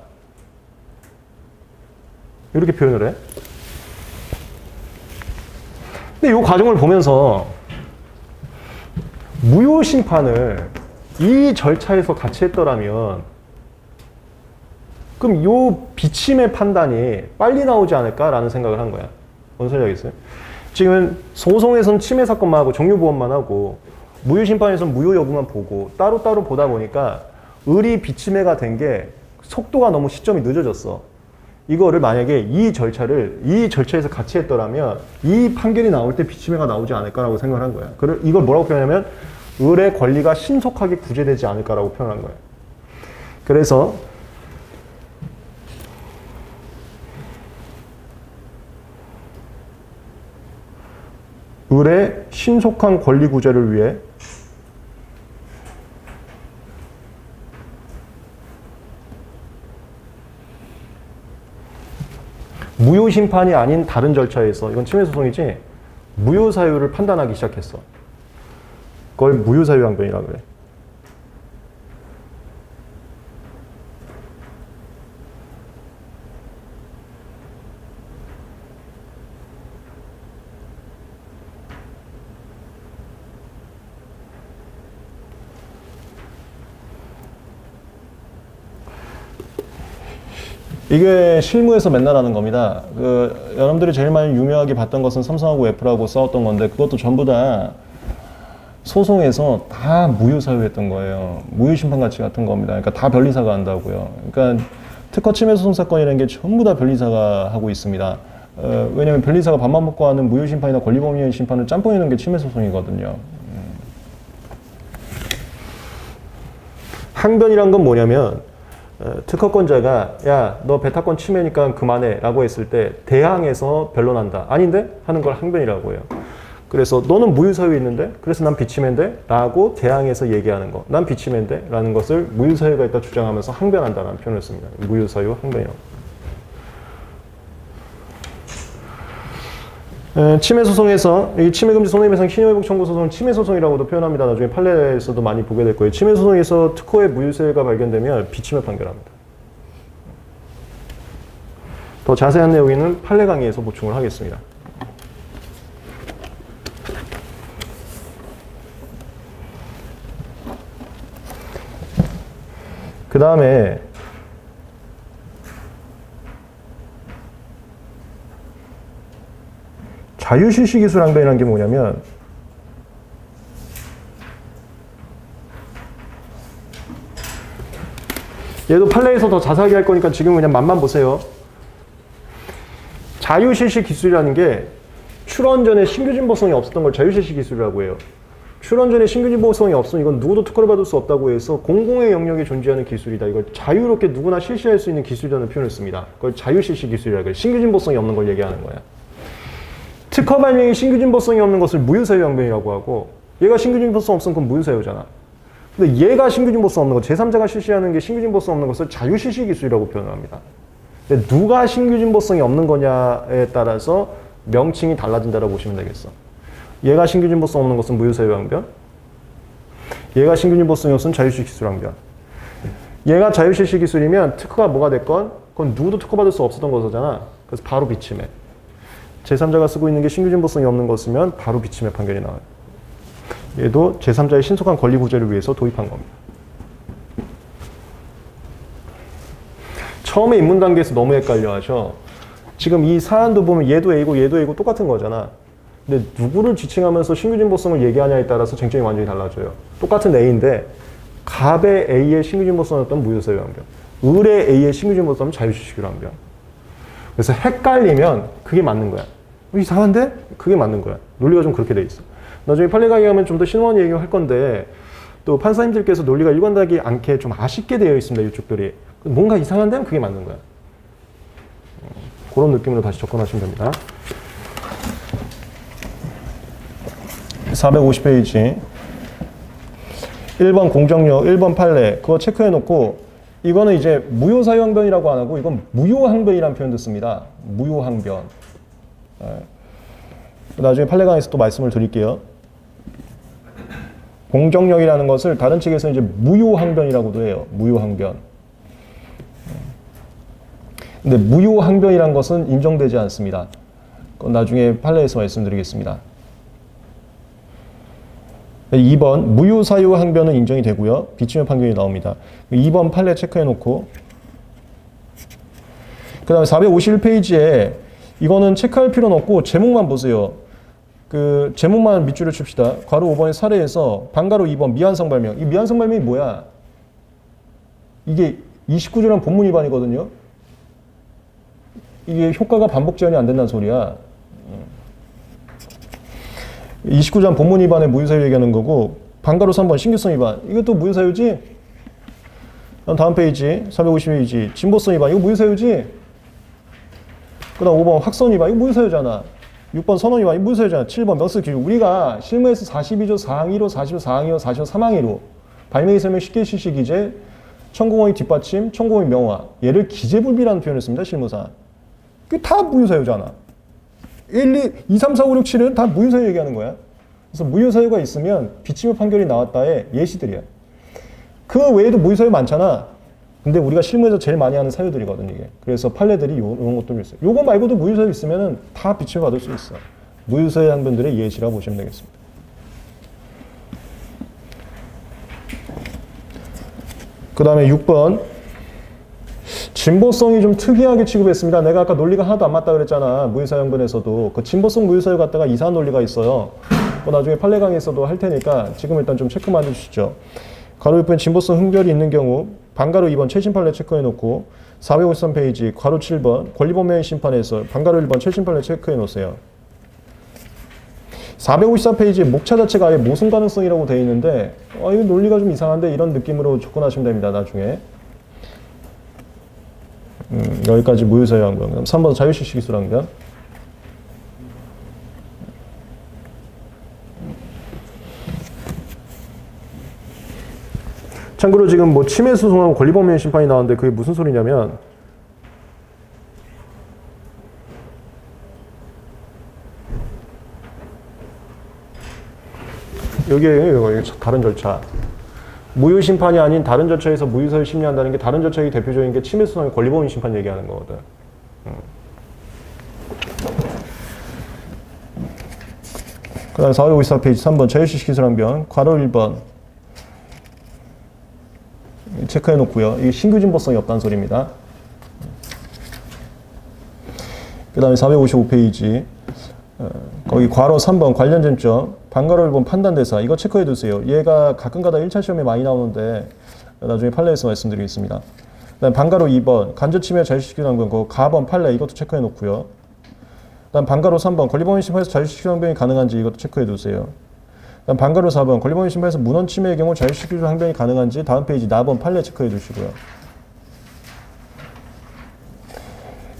이렇게 표현을 해. 근데 이 과정을 보면서 무효 심판을 이 절차에서 같이 했더라면 그럼 이 비침의 판단이 빨리 나오지 않을까라는 생각을 한 거야. 뭔 소리 하겠어요? 지금 소송에서는 침해 사건만 하고 종료보험만 하고 무효 심판에서는 무효 여부만 보고 따로따로 보다 보니까 을이 비침해가 된 게 속도가 너무 시점이 늦어졌어. 이거를 만약에 이 절차에서 같이 했더라면 이 판결이 나올 때 비침해가 나오지 않을까라고 생각을 한 거야. 이걸 뭐라고 표현하냐면 을의 권리가 신속하게 구제되지 않을까라고 표현한 거야. 그래서 을의 신속한 권리 구제를 위해 무효 심판이 아닌 다른 절차에서 이건 침해 소송이지 무효 사유를 판단하기 시작했어. 그걸 무효 사유 항변이라 그래. 이게 실무에서 맨날 하는 겁니다. 여러분들이 제일 많이 유명하게 봤던 것은 삼성하고 애플하고 싸웠던 건데 그것도 전부 다 소송에서 다 무효 사유했던 거예요. 무효 심판 가치 같은 겁니다. 그러니까 다 변리사가 한다고요. 그러니까 특허 침해 소송 사건이라는 게 전부 다 변리사가 하고 있습니다. 왜냐하면 변리사가 밥만 먹고 하는 무효 심판이나 권리범위의 심판을 짬뽕해 놓은 게 침해 소송이거든요. 항변이란 건 뭐냐면 특허권자가 야, 너 베타권 침해니까 그만해 라고 했을 때 대항해서 변론한다. 아닌데? 하는 걸 항변이라고 해요. 그래서 너는 무효사유 있는데? 그래서 난 비침해인데? 라고 대항해서 얘기하는 거. 난 비침해인데? 라는 것을 무효사유가 있다 주장하면서 항변한다는 표현을 씁니다. 무효사유 항변이라고. 침해소송에서 이 침해금지 손해배상 신용회복 청구 소송은 침해소송이라고도 표현합니다. 나중에 판례에서도 많이 보게 될 거예요. 침해소송에서 특허의 무효세가 발견되면 비침해 판결합니다. 더 자세한 내용에는 판례 강의에서 보충을 하겠습니다. 그 다음에 자유실시 기술 항변이라는 게 뭐냐면 얘도 판례에서 더 자세하게 할 거니까 지금 그냥 맛만 보세요. 자유실시 기술이라는 게 출원 전에 신규 진보성이 없었던 걸 자유실시 기술이라고 해요. 출원 전에 신규 진보성이 없으면 이건 누구도 특허를 받을 수 없다고 해서 공공의 영역에 존재하는 기술이다. 이걸 자유롭게 누구나 실시할 수 있는 기술이라는 표현을 씁니다. 그걸 자유실시 기술이라고 해요. 신규 진보성이 없는 걸 얘기하는 거야. 특허 발명이 신규 진보성이 없는 것을 무효사유 항변이라고 하고 얘가 신규 진보성 없으면 그건 무효사유잖아. 근데 얘가 신규 진보성 없는 것, 제3자가 실시하는 게 신규 진보성 없는 것을 자유실시 기술이라고 표현을 합니다. 근데 누가 신규 진보성이 없는 거냐에 따라서 명칭이 달라진다라고 보시면 되겠어. 얘가 신규 진보성 없는 것은 무효사유 항변, 얘가 신규 진보성이 없으면 자유실시 기술 항변. 얘가 자유실시 기술이면 특허가 뭐가 됐건 그건 누구도 특허받을 수 없었던 거잖아. 그래서 바로 비침해. 제3자가 쓰고 있는 게 신규 진보성이 없는 것이면 바로 비침해 판결이 나와요. 얘도 제3자의 신속한 권리 구제를 위해서 도입한 겁니다. 처음에 입문 단계에서 너무 헷갈려 하셔. 지금 이 사안도 보면 얘도 A고 얘도 A고 똑같은 거잖아. 근데 누구를 지칭하면서 신규 진보성을 얘기하냐에 따라서 쟁점이 완전히 달라져요. 똑같은 A인데 갑의 A의 신규 진보성이었던 무효사유 항변, 을의 A의 신규 진보성은 자유실시 항변. 그래서 헷갈리면 그게 맞는 거야. 이상한데? 그게 맞는 거야. 논리가 좀 그렇게 돼 있어. 나중에 판례 강의하면 좀 더 신원 얘기할 건데 또 판사님들께서 논리가 일관되지 않게 좀 아쉽게 되어 있습니다. 이쪽들이. 뭔가 이상한데 그게 맞는 거야. 그런 느낌으로 다시 접근하시면 됩니다. 450페이지 1번 공정력, 1번 판례 그거 체크해 놓고 이거는 이제 무효사유항변이라고 안 하고 이건 무효항변이라는 표현도 씁니다. 무효항변. 나중에 판례 강에서 또 말씀을 드릴게요. 공정력이라는 것을 다른 측에서 이제 무효항변이라고도 해요. 무효항변. 근데 무효항변이라는 것은 인정되지 않습니다. 그건 나중에 판례에서 말씀드리겠습니다. 2번 무효사유 항변은 인정이 되고요. 비침해 판결이 나옵니다. 2번 판례 체크해 놓고 그 다음에 451페이지에 이거는 체크할 필요는 없고 제목만 보세요. 그 제목만 밑줄을 칩시다. 괄호 5번의 사례에서 반괄호 2번 미완성 발명. 이 미완성 발명이 뭐야? 이게 29조란 본문 위반이거든요. 이게 효과가 반복 지연이 안 된다는 소리야. 29조 본문 위반에 무효사유 얘기하는 거고 반괄호 3번 신규성 위반. 이것도 무효사유지? 다음 페이지 450페이지 진보성 위반. 이거 무효사유지? 그 다음 5번 확선 위반. 이거 무효사유잖아. 6번 선언 위반. 이거 무효사유잖아. 7번 명스 기준. 우리가 실무에서 42조 사항 1호, 40조 사항 2호, 40조 3항 1호 발명의 설명 쉽게 실시 기재, 천공의 뒷받침, 천공의 명화. 얘를 기재불비라는 표현을 씁니다. 실무상. 그게 다 무효사유잖아. 2, 3, 4, 5, 6, 7은 다 무효사유 얘기하는 거야. 그래서 무효사유가 있으면 비침해 판결이 나왔다의 예시들이야. 그 외에도 무효사유 많잖아. 근데 우리가 실무에서 제일 많이 하는 사유들이거든, 이게. 그래서 판례들이 이런 것들이 있어요. 요거 말고도 무효사유 있으면 다 비침해 받을 수 있어. 무효사유 항변들의 예시라고 보시면 되겠습니다. 그 다음에 6번. 진보성이 좀 특이하게 취급했습니다. 내가 아까 논리가 하나도 안 맞다 그랬잖아. 무효사유 항변에서도. 그 진보성 무효사유 갖다가 이상한 논리가 있어요. 나중에 판례 강의에서도 할 테니까 지금 일단 좀 체크만 해주시죠. 가로 6번 진보성 흥결이 있는 경우 반가로 2번 최신 판례 체크해놓고 453페이지 괄호 7번 권리범행 심판에서 반가로 1번 최신 판례 체크해놓으세요. 454페이지에 목차 자체가 아예 모순 가능성이라고 되어 있는데 이거 논리가 좀 이상한데 이런 느낌으로 접근하시면 됩니다. 나중에. 여기까지 무효사유 항변. 그럼 3번 자유실시 기술 항변. 참고로 지금 뭐 침해 소송하고 권리범행 심판이 나왔는데 그게 무슨 소리냐면 여기에 다른 절차. 무효 심판이 아닌 다른 절차에서 무효사유 심리한다는 게 다른 절차의 대표적인 게 침해 소송의 권리범행 심판 얘기하는 거거든. 그 다음 454페이지 3번 자유실시 기술 항변 괄호 1번 체크해 놓고요. 이게 신규 진보성이 없다는 소리입니다. 그 다음에 455페이지 거기 괄호 3번 관련 쟁점 반괄호 1번 판단대사 이거 체크해 두세요. 얘가 가끔가다 1차 시험에 많이 나오는데 나중에 판례에서 말씀드리겠습니다. 그 다음 반괄호 2번 간접침해 자유실시 항변 그 가번 판례 이것도 체크해 놓고요. 그 다음 반괄호 3번 권리범행 심판에서 자유실시 항변이 가능한지 이것도 체크해 두세요. 다음 반괄호 4번 권리범행 심판에서 문헌 침해의 경우 자유실시 기술 항변이 가능한지 다음 페이지 나번 판례 체크해 주시고요.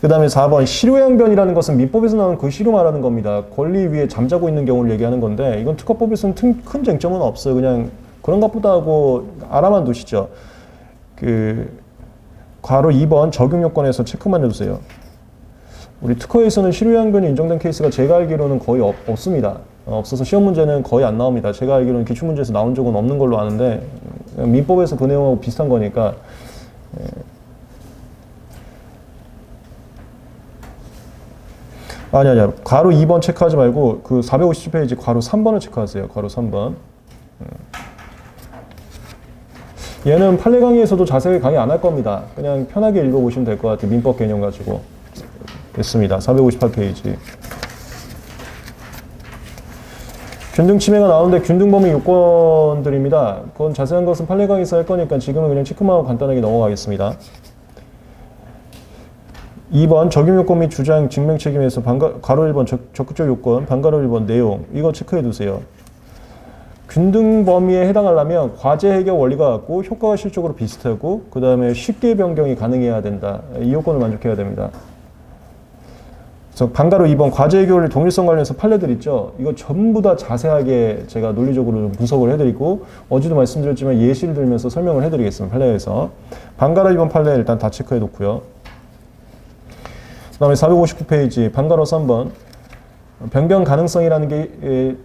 그 다음에 4번 실효 항변이라는 것은 민법에서 나오는 그 실효 말하는 겁니다. 권리 위에 잠자고 있는 경우를 얘기하는 건데 이건 특허법에서는 큰 쟁점은 없어요. 그냥 그런 것보다 하고 알아만 두시죠. 괄호 2번 적용 요건에서 체크만 해주세요. 우리 특허에서는 실효 항변이 인정된 케이스가 제가 알기로는 거의 없습니다. 없어서 시험 문제는 거의 안 나옵니다. 제가 알기로는 기출문제에서 나온 적은 없는 걸로 아는데 민법에서 그 내용하고 비슷한 거니까 아니야. 괄호 2번 체크하지 말고 그 457페이지 괄호 3번을 체크하세요. 괄호 3번. 얘는 판례 강의에서도 자세하게 강의 안 할 겁니다. 그냥 편하게 읽어보시면 될 것 같아요. 민법 개념 가지고. 됐습니다. 458페이지. 균등 침해가 나오는데 균등 범위 요건들입니다. 그건 자세한 것은 판례 강의에서 할 거니까 지금은 그냥 체크만 하고 간단하게 넘어가겠습니다. 2번 적용 요건 및 주장 증명 책임에서 괄호 1번 적극적 요건, 반괄호 1번 내용 이거 체크해 두세요. 균등 범위에 해당하려면 과제 해결 원리가 같고 효과가 실적으로 비슷하고 그 다음에 쉽게 변경이 가능해야 된다. 이 요건을 만족해야 됩니다. 그래서 반괄호 2번 과제 해결 원리 동일성 관련해서 판례들 있죠. 이거 전부 다 자세하게 제가 논리적으로 분석을 해드리고 어제도 말씀드렸지만 예시를 들면서 설명을 해드리겠습니다. 판례에서 반괄호 2번 판례 일단 다 체크해 놓고요. 그 다음에 459페이지 반괄호 3번 변경 가능성이라는 게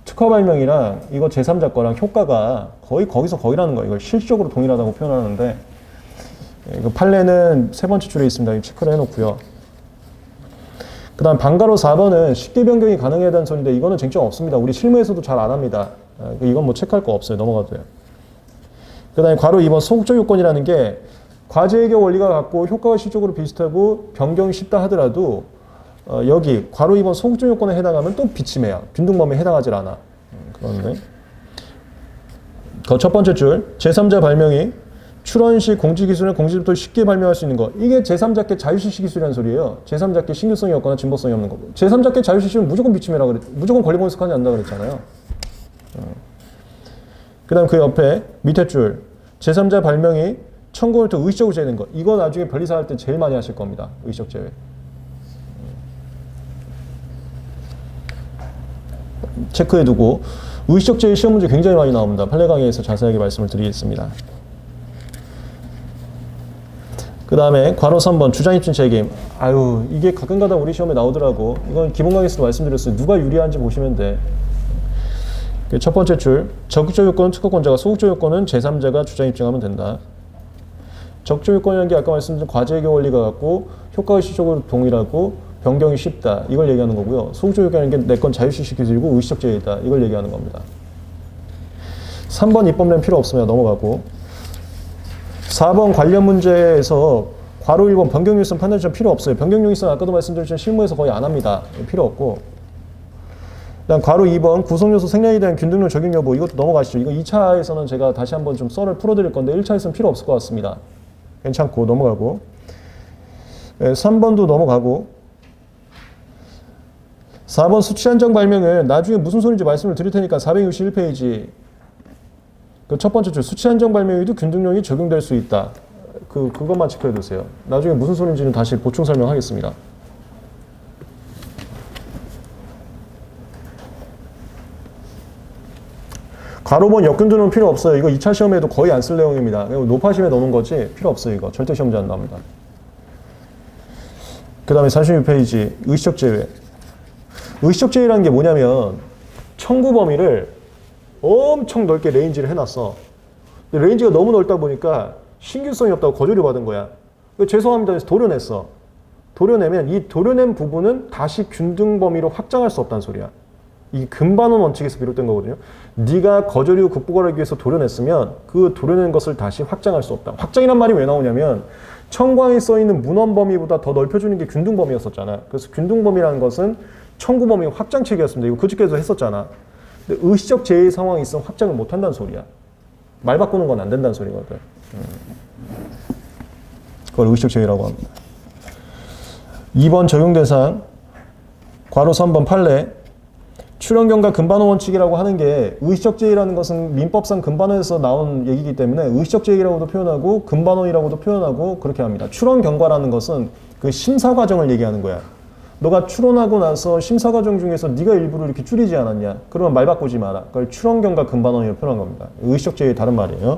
특허 발명이랑 이거 제3자 거랑 효과가 거의 거기서 거기라는 거예요. 이걸 실질적으로 동일하다고 표현하는데 이거 판례는 세 번째 줄에 있습니다. 이거 체크를 해놓고요. 그 다음 반괄호 4번은 쉽게 변경이 가능해야 되는 소리인데 이거는 쟁점 없습니다. 우리 실무에서도 잘 안 합니다. 이건 뭐 체크할 거 없어요. 넘어가도 돼요. 그 다음에 괄호 2번 소극적 요건이라는 게 과제 해결 원리가 같고 효과가 실적으로 비슷하고 변경이 쉽다 하더라도 여기 괄호 2번 소극적 요건에 해당하면 또 비침해요. 균등 범위에 해당하지 않아. 그런데 그 첫 번째 줄 제3자 발명이 출원 시 공지기술은 공지부터 쉽게 발명할 수 있는 거 이게 제3자께 자유실시 기술이라는 소리예요. 제3자께 신규성이 없거나 진보성이 없는 거고 제3자께 자유실시는 무조건 비침해라 그랬 무조건 권리범위 속하지 않는다 그랬잖아요. 그 다음 그 옆에 밑에 줄 제3자 발명이 청구를 또 의식적으로 제외된 거 이거 나중에 변리사 할 때 제일 많이 하실 겁니다. 의식적 제외. 체크해두고 의식적 제외 시험 문제 굉장히 많이 나옵니다. 판례 강의에서 자세하게 말씀을 드리겠습니다. 그 다음에 괄호 3번 주장 입증 책임. 아유, 이게 가끔가다 우리 시험에 나오더라고. 이건 기본 강의에서도 말씀드렸어요. 누가 유리한지 보시면 돼. 첫 번째 줄, 적극적 요건은 특허권자가, 소극적 요건은 제3자가 주장 입증하면 된다. 적극적 요건이라는 게 아까 말씀드린 과제 해결 원리가 같고 효과가 시적으로 동일하고 변경이 쉽다. 이걸 얘기하는 거고요. 소극적 요건이라는 게 내 건 자유시식 기술이고 의식적 제의다. 이걸 얘기하는 겁니다. 3번 입법례는 필요 없으면 넘어가고 4번 관련 문제에서 괄호 1번 변경유의성 판단점 필요 없어요. 변경유의성 아까도 말씀드렸지만 실무에서 거의 안 합니다. 필요 없고 그다음 괄호 2번 구성요소 생략에 대한 균등률 적용 여부 이것도 넘어가시죠. 이거 2차에서는 제가 다시 한번 좀 썰을 풀어드릴 건데 1차에서는 필요 없을 것 같습니다. 괜찮고 넘어가고 3번도 넘어가고 4번 수치 한정 발명은 나중에 무슨 소리인지 말씀을 드릴 테니까 461페이지 그 첫 번째 줄 수치 한정 발명에도 균등령이 적용될 수 있다. 그것만 체크해 두세요. 나중에 무슨 소리인지는 다시 보충 설명하겠습니다. 괄호번 역균등은 필요 없어요. 이거 2차 시험에도 거의 안 쓸 내용입니다. 노파심에 넣는 거지 필요 없어요. 이거 절대 시험지 안 나옵니다. 그 다음에 36페이지 의식적 제외. 의식적 제외라는 게 뭐냐면 청구 범위를 엄청 넓게 레인지를 해놨어. 근데 레인지가 너무 넓다 보니까 신규성이 없다고 거절을 받은 거야. 죄송합니다 해서 도려냈어. 도려내면 이 도려낸 부분은 다시 균등 범위로 확장할 수 없다는 소리야. 이 금반원 원칙에서 비롯된 거거든요. 네가 거절 이후 극복을 하기 위해서 도려냈으면 그 도려낸 것을 다시 확장할 수 없다. 확장이란 말이 왜 나오냐면 청구항에 써있는 문헌 범위보다 더 넓혀주는 게 균등 범위였었잖아. 그래서 균등 범위라는 것은 청구 범위 확장책이었습니다. 이거 그저께도 했었잖아. 근데 의식적 제의 상황이 있으면 확장을 못 한다는 소리야. 말 바꾸는 건 안 된다는 소리거든. 그걸 의식적 제의라고 합니다. 2번 적용 대상 괄호 3번 판례 출현경과 근반원 원칙이라고 하는 게 의식적 제의라는 것은 민법상 근반원에서 나온 얘기이기 때문에 의식적 제의라고도 표현하고 근반원이라고도 표현하고 그렇게 합니다. 출헌경과라는 것은 그 심사 과정을 얘기하는 거야. 너가 출원하고 나서 심사 과정 중에서 네가 일부러 이렇게 줄이지 않았냐? 그러면 말 바꾸지 마라. 그걸 출헌경과 근반원이라고 표현한 겁니다. 의식적 제의의 다른 말이에요.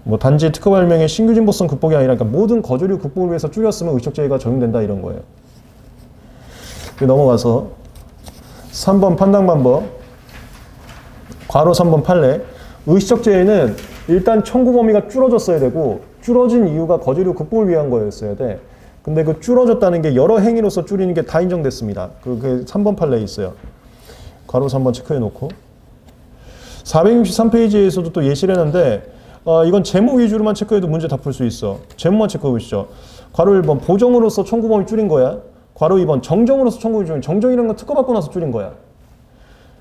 뭐 단지 특허 발명의 신규 진보성 극복이 아니라 그러니까 모든 거절류 극복을 위해서 줄였으면 의식적 제의가 적용된다 이런 거예요. 넘어가서 3번 판단 방법 괄호 3번 판례 의식적 제의는 일단 청구 범위가 줄어졌어야 되고 줄어진 이유가 거절류 극복을 위한 거였어야 돼. 근데 그 줄어졌다는 게 여러 행위로서 줄이는 게 다 인정됐습니다. 그게 3번 판례에 있어요. 괄호 3번 체크해 놓고 463페이지에서도 또 예시를 했는데 이건 제목 위주로만 체크해도 문제 다 풀 수 있어. 제목만 체크해 보시죠. 괄호 1번 보정으로서 청구 범위 줄인 거야. 괄호 2번 정정으로서 청구 범위 줄인 거야. 정정이라는 건 특허받고 나서 줄인 거야.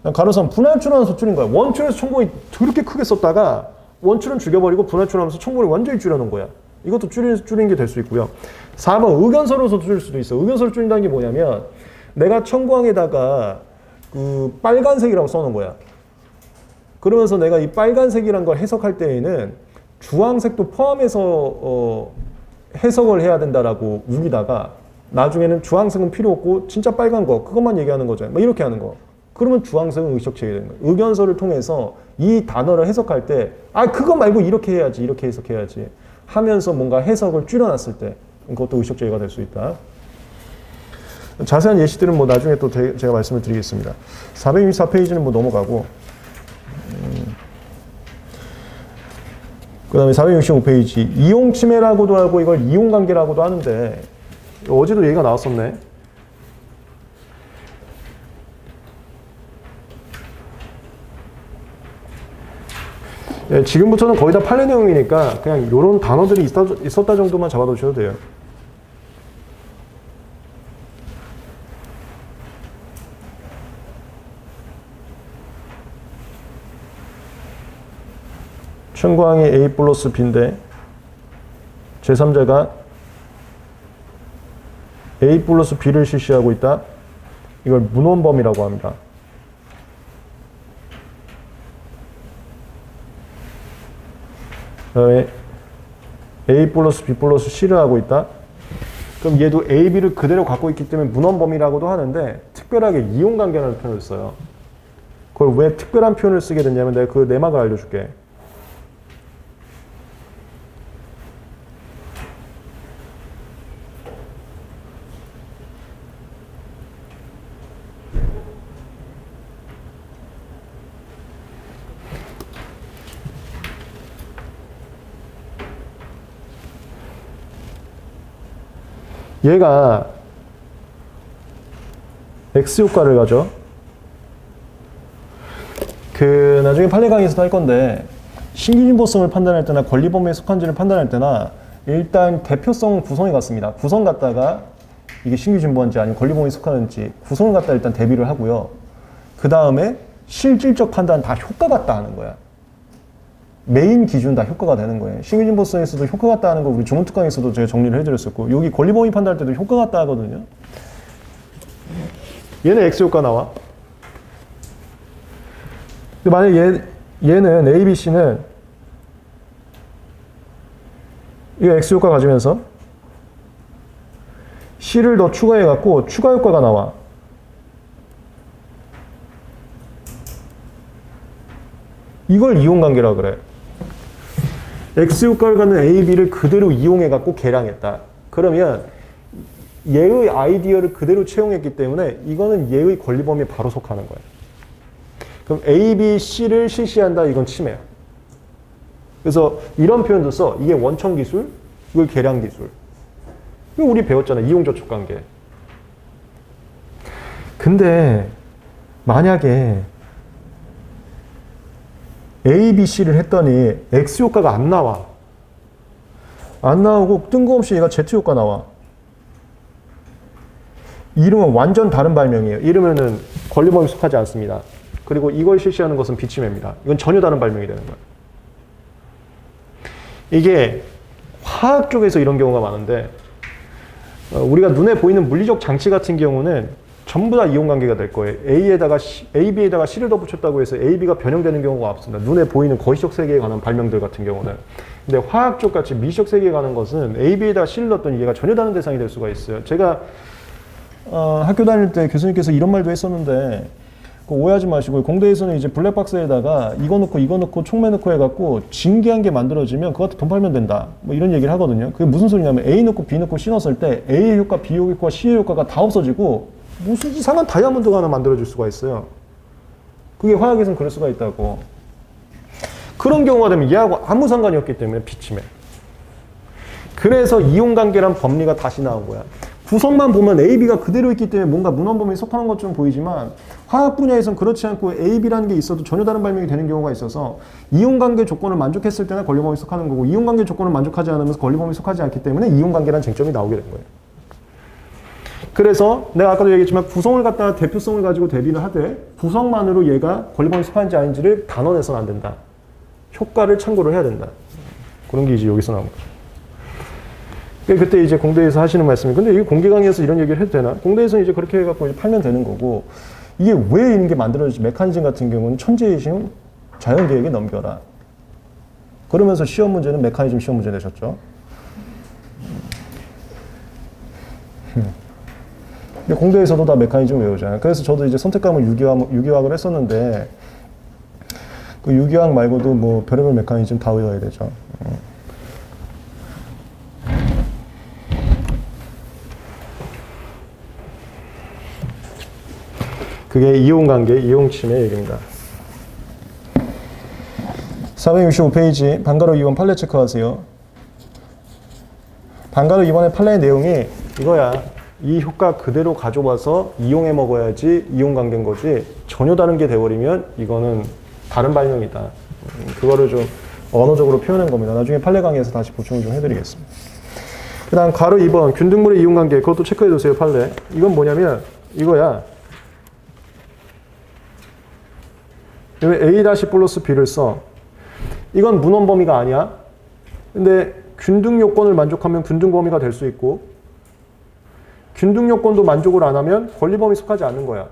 괄호 3 분할 출원하면서 줄인 거야. 원출에서 청구 범위 그렇게 크게 썼다가 원출은 죽여버리고 분할 출원하면서 청구 범위 완전히 줄여놓은 거야. 이것도 줄인 게 될 수 있고요. 4번 의견서로서 줄일 수도 있어. 의견서를 줄인다는 게 뭐냐면 내가 청구항에다가 그 빨간색이라고 써놓은 거야. 그러면서 내가 이 빨간색이란 걸 해석할 때에는 주황색도 포함해서 해석을 해야 된다라고 우기다가 나중에는 주황색은 필요 없고 진짜 빨간 거 그것만 얘기하는 거죠. 막 이렇게 하는 거. 그러면 주황색은 의식적 제의가 되는 거예요. 의견서를 통해서 이 단어를 해석할 때 그거 말고 이렇게 해야지 이렇게 해석해야지 하면서 뭔가 해석을 줄여놨을 때 그것도 의식적 제의가 될 수 있다. 자세한 예시들은 뭐 나중에 또 제가 말씀을 드리겠습니다. 464페이지는 뭐 넘어가고 그 다음에 465페이지 이용 침해라고도 하고 이걸 이용 관계라고도 하는데 어제도 얘기가 나왔었네. 예, 지금부터는 거의 다 판례 내용이니까 그냥 이런 단어들이 있었다 정도만 잡아두셔도 돼요. 청구항이 A 플러스 B인데 제3자가 A 플러스 B를 실시하고 있다. 이걸 문헌범위라고 합니다. 그 다음에 A 플러스 B 플러스 C를 하고 있다. 그럼 얘도 A, B를 그대로 갖고 있기 때문에 문헌범위라고도 하는데 특별하게 이용관계라는 표현을 써요. 그걸 왜 특별한 표현을 쓰게 됐냐면 내가 그 내막을 알려줄게. 얘가 X 효과를 가져. 나중에 판례 강의에서도 할 건데, 신규진보성을 판단할 때나 권리 범위에 속한지를 판단할 때나 일단 대표성 구성에 같습니다. 구성 갖다가 이게 신규진보인지 아니면 권리 범위에 속하는지 구성을 갖다 일단 대비를 하고요. 그 다음에 실질적 판단 다 효과 같다 하는 거야. 메인 기준 다 효과가 되는 거예요. 신규진보성에서도 효과 같다 하는 거 우리 조문특강에서도 제가 정리를 해드렸었고, 여기 권리 범위 판단할 때도 효과 같다 하거든요. 얘는 X 효과 나와. 근데 만약 얘는 A, B, C는 이거 X 효과 가지면서 C를 더 추가해갖고 추가 효과가 나와. 이걸 이용관계라 그래. X 효과를 갖는 A, B를 그대로 이용해갖고 계량했다. 그러면 얘의 아이디어를 그대로 채용했기 때문에 이거는 얘의 권리 범위에 바로 속하는 거야. 그럼 A, B, C를 실시한다. 이건 침해야. 그래서 이런 표현도 써. 이게 원천 기술, 이걸 계량 기술. 이거 우리 배웠잖아. 이용 저촉 관계. 근데 만약에 A, B, C를 했더니 X 효과가 안 나와. 안 나오고 뜬금없이 얘가 Z 효과 나와. 이러면 완전 다른 발명이에요. 이러면은 권리 범위에 속하지 않습니다. 그리고 이걸 실시하는 것은 비침해입니다. 이건 전혀 다른 발명이 되는 거예요. 이게 화학 쪽에서 이런 경우가 많은데, 우리가 눈에 보이는 물리적 장치 같은 경우는 전부 다 이용관계가 될 거예요. A, B에다가 C를 덧붙였다고 해서 A, B가 변형되는 경우가 없습니다. 눈에 보이는 거시적 세계에 관한 발명들 같은 경우는. 근데 화학 쪽 같이 미시적 세계에 관한 것은 A, B에다가 C를 넣었더니 얘가 전혀 다른 대상이 될 수가 있어요. 제가 학교 다닐 때 교수님께서 이런 말도 했었는데, 오해하지 마시고, 공대에서는 이제 블랙박스에다가 이거 넣고 촉매 넣고 해갖고 징계한 게 만들어지면 그거 돈 팔면 된다. 뭐 이런 얘기를 하거든요. 그게 무슨 소리냐면 A 넣고 B 넣고 C 넣었을 때 A의 효과, B의 효과, C의 효과가 다 없어지고 무슨 이상한 다이아몬드가 하나 만들어질 수가 있어요. 그게 화학에서는 그럴 수가 있다고. 그런 경우가 되면 얘하고 아무 상관이 없기 때문에 비침해. 그래서 이용관계란 법리가 다시 나온 거야. 구성만 보면 A, B가 그대로 있기 때문에 뭔가 문헌범위에 속하는 것처럼 보이지만 화학 분야에서는 그렇지 않고 A, B라는 게 있어도 전혀 다른 발명이 되는 경우가 있어서 이용관계 조건을 만족했을 때나 권리범위에 속하는 거고, 이용관계 조건을 만족하지 않으면서 권리범위에 속하지 않기 때문에 이용관계란 쟁점이 나오게 된 거예요. 그래서 내가 아까도 얘기했지만 구성을 갖다가 대표성을 가지고 대비를 하되 구성만으로 얘가 권리범위에 속하는지 아닌지를 단언해서는 안 된다. 효과를 참고를 해야 된다. 그런 게 이제 여기서 나온 거죠. 그때 이제 공대에서 하시는 말씀이, 근데 이게 공개 강의에서 이런 얘기를 해도 되나? 공대에서는 이제 그렇게 해갖고 이제 팔면 되는 거고, 이게 왜 이런 게 만들어질지, 메커니즘 같은 경우는 천재이신 자연계에게 넘겨라. 그러면서 시험 문제는 메커니즘 시험 문제 내셨죠. 근데 공대에서도 다 메커니즘 외우잖아요. 그래서 저도 이제 선택 과목 유기화학을 했었는데, 그 유기화학 말고도 뭐 별의별 메커니즘 다 외워야 되죠. 그게 이용관계, 이용침해 얘기입니다. 465페이지 방가로 2번 판례 체크하세요. 방가로 2번의 판례의 내용이 이거야. 이 효과 그대로 가져와서 이용해 먹어야지 이용관계인 거지, 전혀 다른 게 돼버리면 이거는 다른 발명이다. 그거를 좀 언어적으로 표현한 겁니다. 나중에 판례 강의에서 다시 보충을 좀 해드리겠습니다. 그 다음 가로 2번 균등물의 이용관계, 그것도 체크해두세요. 판례. 이건 뭐냐면 이거야. A 플러스 B를 써. 이건 문헌 범위가 아니야. 근데 균등 요건을 만족하면 균등 범위가 될 수 있고, 균등 요건도 만족을 안 하면 권리 범위 속하지 않는 거야.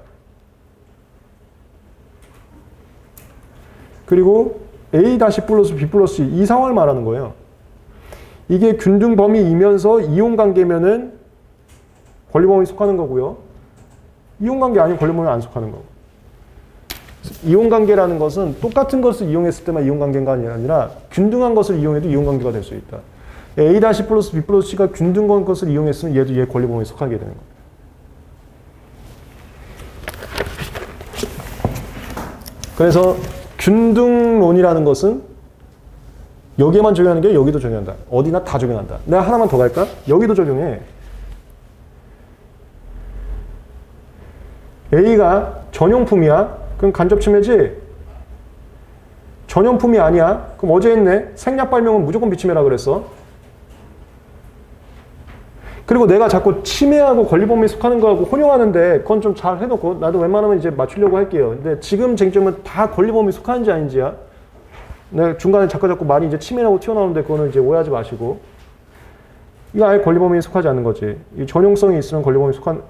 그리고 A 플러스 B 플러스 C, 이 상황을 말하는 거예요. 이게 균등 범위이면서 이용 관계면은 권리 범위 속하는 거고요. 이용 관계 아니면 권리 범위 안 속하는 거고. 이용관계라는 것은 똑같은 것을 이용했을 때만 이용관계가 아니라 균등한 것을 이용해도 이용관계가 될 수 있다. A 플러스 B 플러스 C가 균등한 것을 이용했으면 얘도 얘 권리 범위에 속하게 되는 거예요. 그래서 균등론이라는 것은 여기에만 적용하는 게 여기도 적용한다. 어디나 다 적용한다. 내가 하나만 더 갈까? 여기도 적용해. A가 전용품이야? 그럼 간접침해지? 전용품이 아니야? 그럼 어제 했네? 생략 발명은 무조건 비침해라 그랬어. 그리고 내가 자꾸 침해하고 권리범위에 속하는 거하고 혼용하는데 그건 좀 잘 해놓고 나도 웬만하면 이제 맞추려고 할게요. 근데 지금 쟁점은 다 권리범위에 속하는지 아닌지야. 내가 중간에 자꾸 말이 이제 침해라고 튀어나오는데 그거는 이제 오해하지 마시고. 이거 아예 권리범위에 속하지 않는 거지. 이 전용성이 있으면 권리범위에 속한,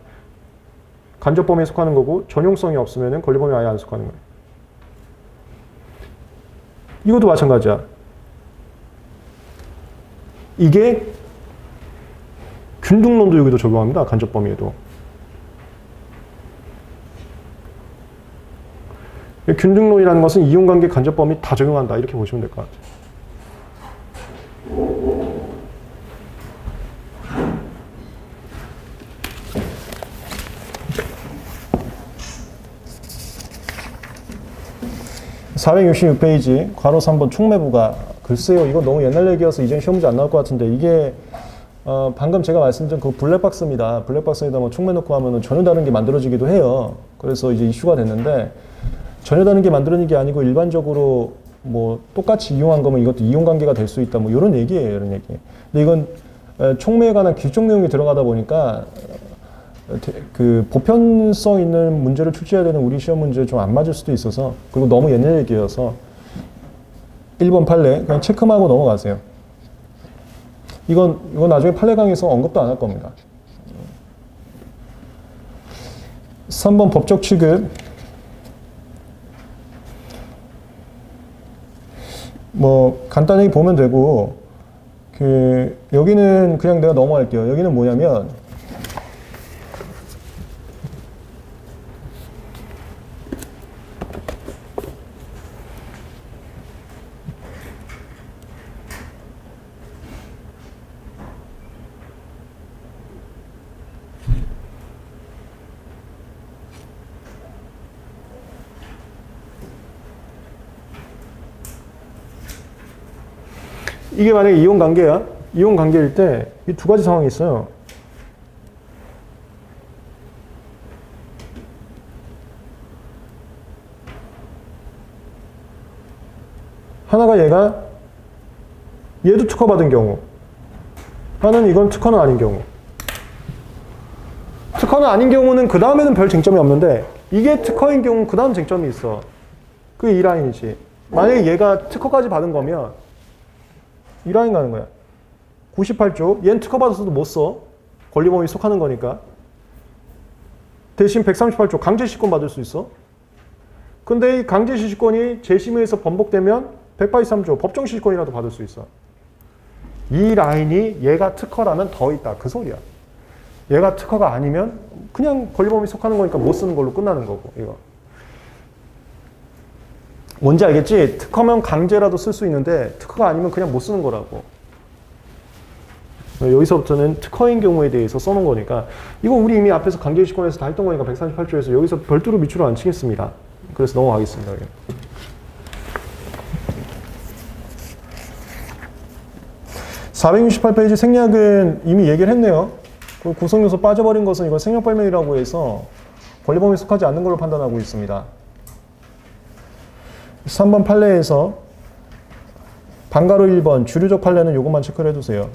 간접범위에 속하는 거고 전용성이 없으면 권리범위에 아예 안 속하는 거예요. 이것도 마찬가지야. 이게 균등론도 여기도 적용합니다. 간접범위에도. 균등론이라는 것은 이용관계 간접범위 다 적용한다. 이렇게 보시면 될 것 같아요. (466페이지) 괄호 3번 총매부가 글쎄요 이거 너무 옛날 얘기여서 이젠 시험 문제 안 나올 것 같은데 이게 방금 제가 말씀드린 그 블랙박스입니다. 블랙박스에다 뭐 총매 넣고 하면은 전혀 다른 게 만들어지기도 해요. 그래서 이제 이슈가 됐는데 전혀 다른 게 만들어진 게 아니고 일반적으로 뭐 똑같이 이용한 거면 이것도 이용관계가 될 수 있다 뭐 이런 얘기예요. 이런 얘기. 근데 이건 총매에 관한 규정 내용이 들어가다 보니까 그 보편성 있는 문제를 출제해야 되는 우리 시험 문제에 좀 안 맞을 수도 있어서 그리고 너무 옛날 얘기여서 1번 판례 그냥 체크하고 넘어가세요. 이건 나중에 판례 강의에서 언급도 안 할 겁니다. 3번 법적 취급 뭐 간단히 보면 되고 여기는 그냥 내가 넘어갈게요. 여기는 뭐냐면 이게 만약에 이용관계야. 이용관계일 때 이 두 가지 상황이 있어요. 하나가 얘도 특허받은 경우, 하나는 이건 특허는 아닌 경우. 특허는 아닌 경우는 그 다음에는 별 쟁점이 없는데 이게 특허인 경우는 그 다음 쟁점이 있어. 그게 이 라인이지. 만약에 얘가 특허까지 받은 거면 이 라인 가는 거야. 98조. 얘는 특허받았어도 못 써. 권리범위 속하는 거니까. 대신 138조 강제시권 받을 수 있어. 근데 이 강제시권이 재심의에서 번복되면 183조 법정시권이라도 받을 수 있어. 이 라인이 얘가 특허라면 더 있다. 그 소리야. 얘가 특허가 아니면 그냥 권리범위 속하는 거니까 못 쓰는 걸로 끝나는 거고. 이거. 뭔지 알겠지? 특허면 강제라도 쓸 수 있는데 특허가 아니면 그냥 못 쓰는 거라고. 여기서부터는 특허인 경우에 대해서 써놓은 거니까 이거 우리 이미 앞에서 강제시권에서 다 했던 거니까 138조에서 여기서 별도로 밑으로 안 치겠습니다. 그래서 넘어가겠습니다. 여기. (468페이지) 생략은 이미 얘기를 했네요. 구성요소 빠져버린 것은 이거 생략 발명이라고 해서 권리범위에 속하지 않는 걸로 판단하고 있습니다. 3번 판례에서 방가로 1번 주류적 판례는 이것만 체크를 해두세요.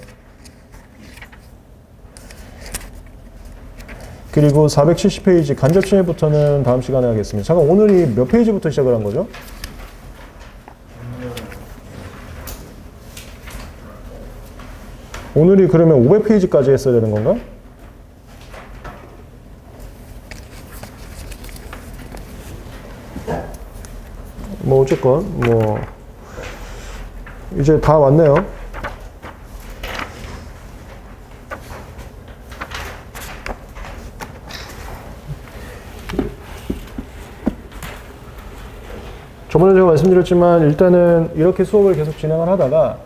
그리고 470페이지 간접침해부터는 다음 시간에 하겠습니다. 잠깐 오늘이 몇 페이지부터 시작을 한 거죠? 오늘이 그러면 500페이지까지 했어야 되는 건가? 뭐 어쨌건 뭐 이제 다 왔네요. 저번에 제가 말씀드렸지만 일단은 이렇게 수업을 계속 진행을 하다가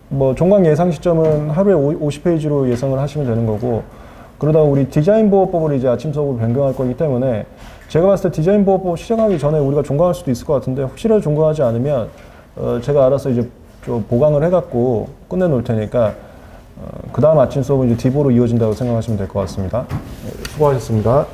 뭐 종강 예상 시점은 하루에 50페이지로 예상을 하시면 되는 거고 그러다가 우리 디자인 보호법을 이제 아침 수업으로 변경할 거기 때문에 제가 봤을 때 디자인 보호법 시작하기 전에 우리가 종강할 수도 있을 것 같은데 혹시라도 종강하지 않으면 제가 알아서 이제 좀 보강을 해갖고 끝내놓을 테니까 그 다음 아침 수업은 이제 디보로 이어진다고 생각하시면 될 것 같습니다. 수고하셨습니다.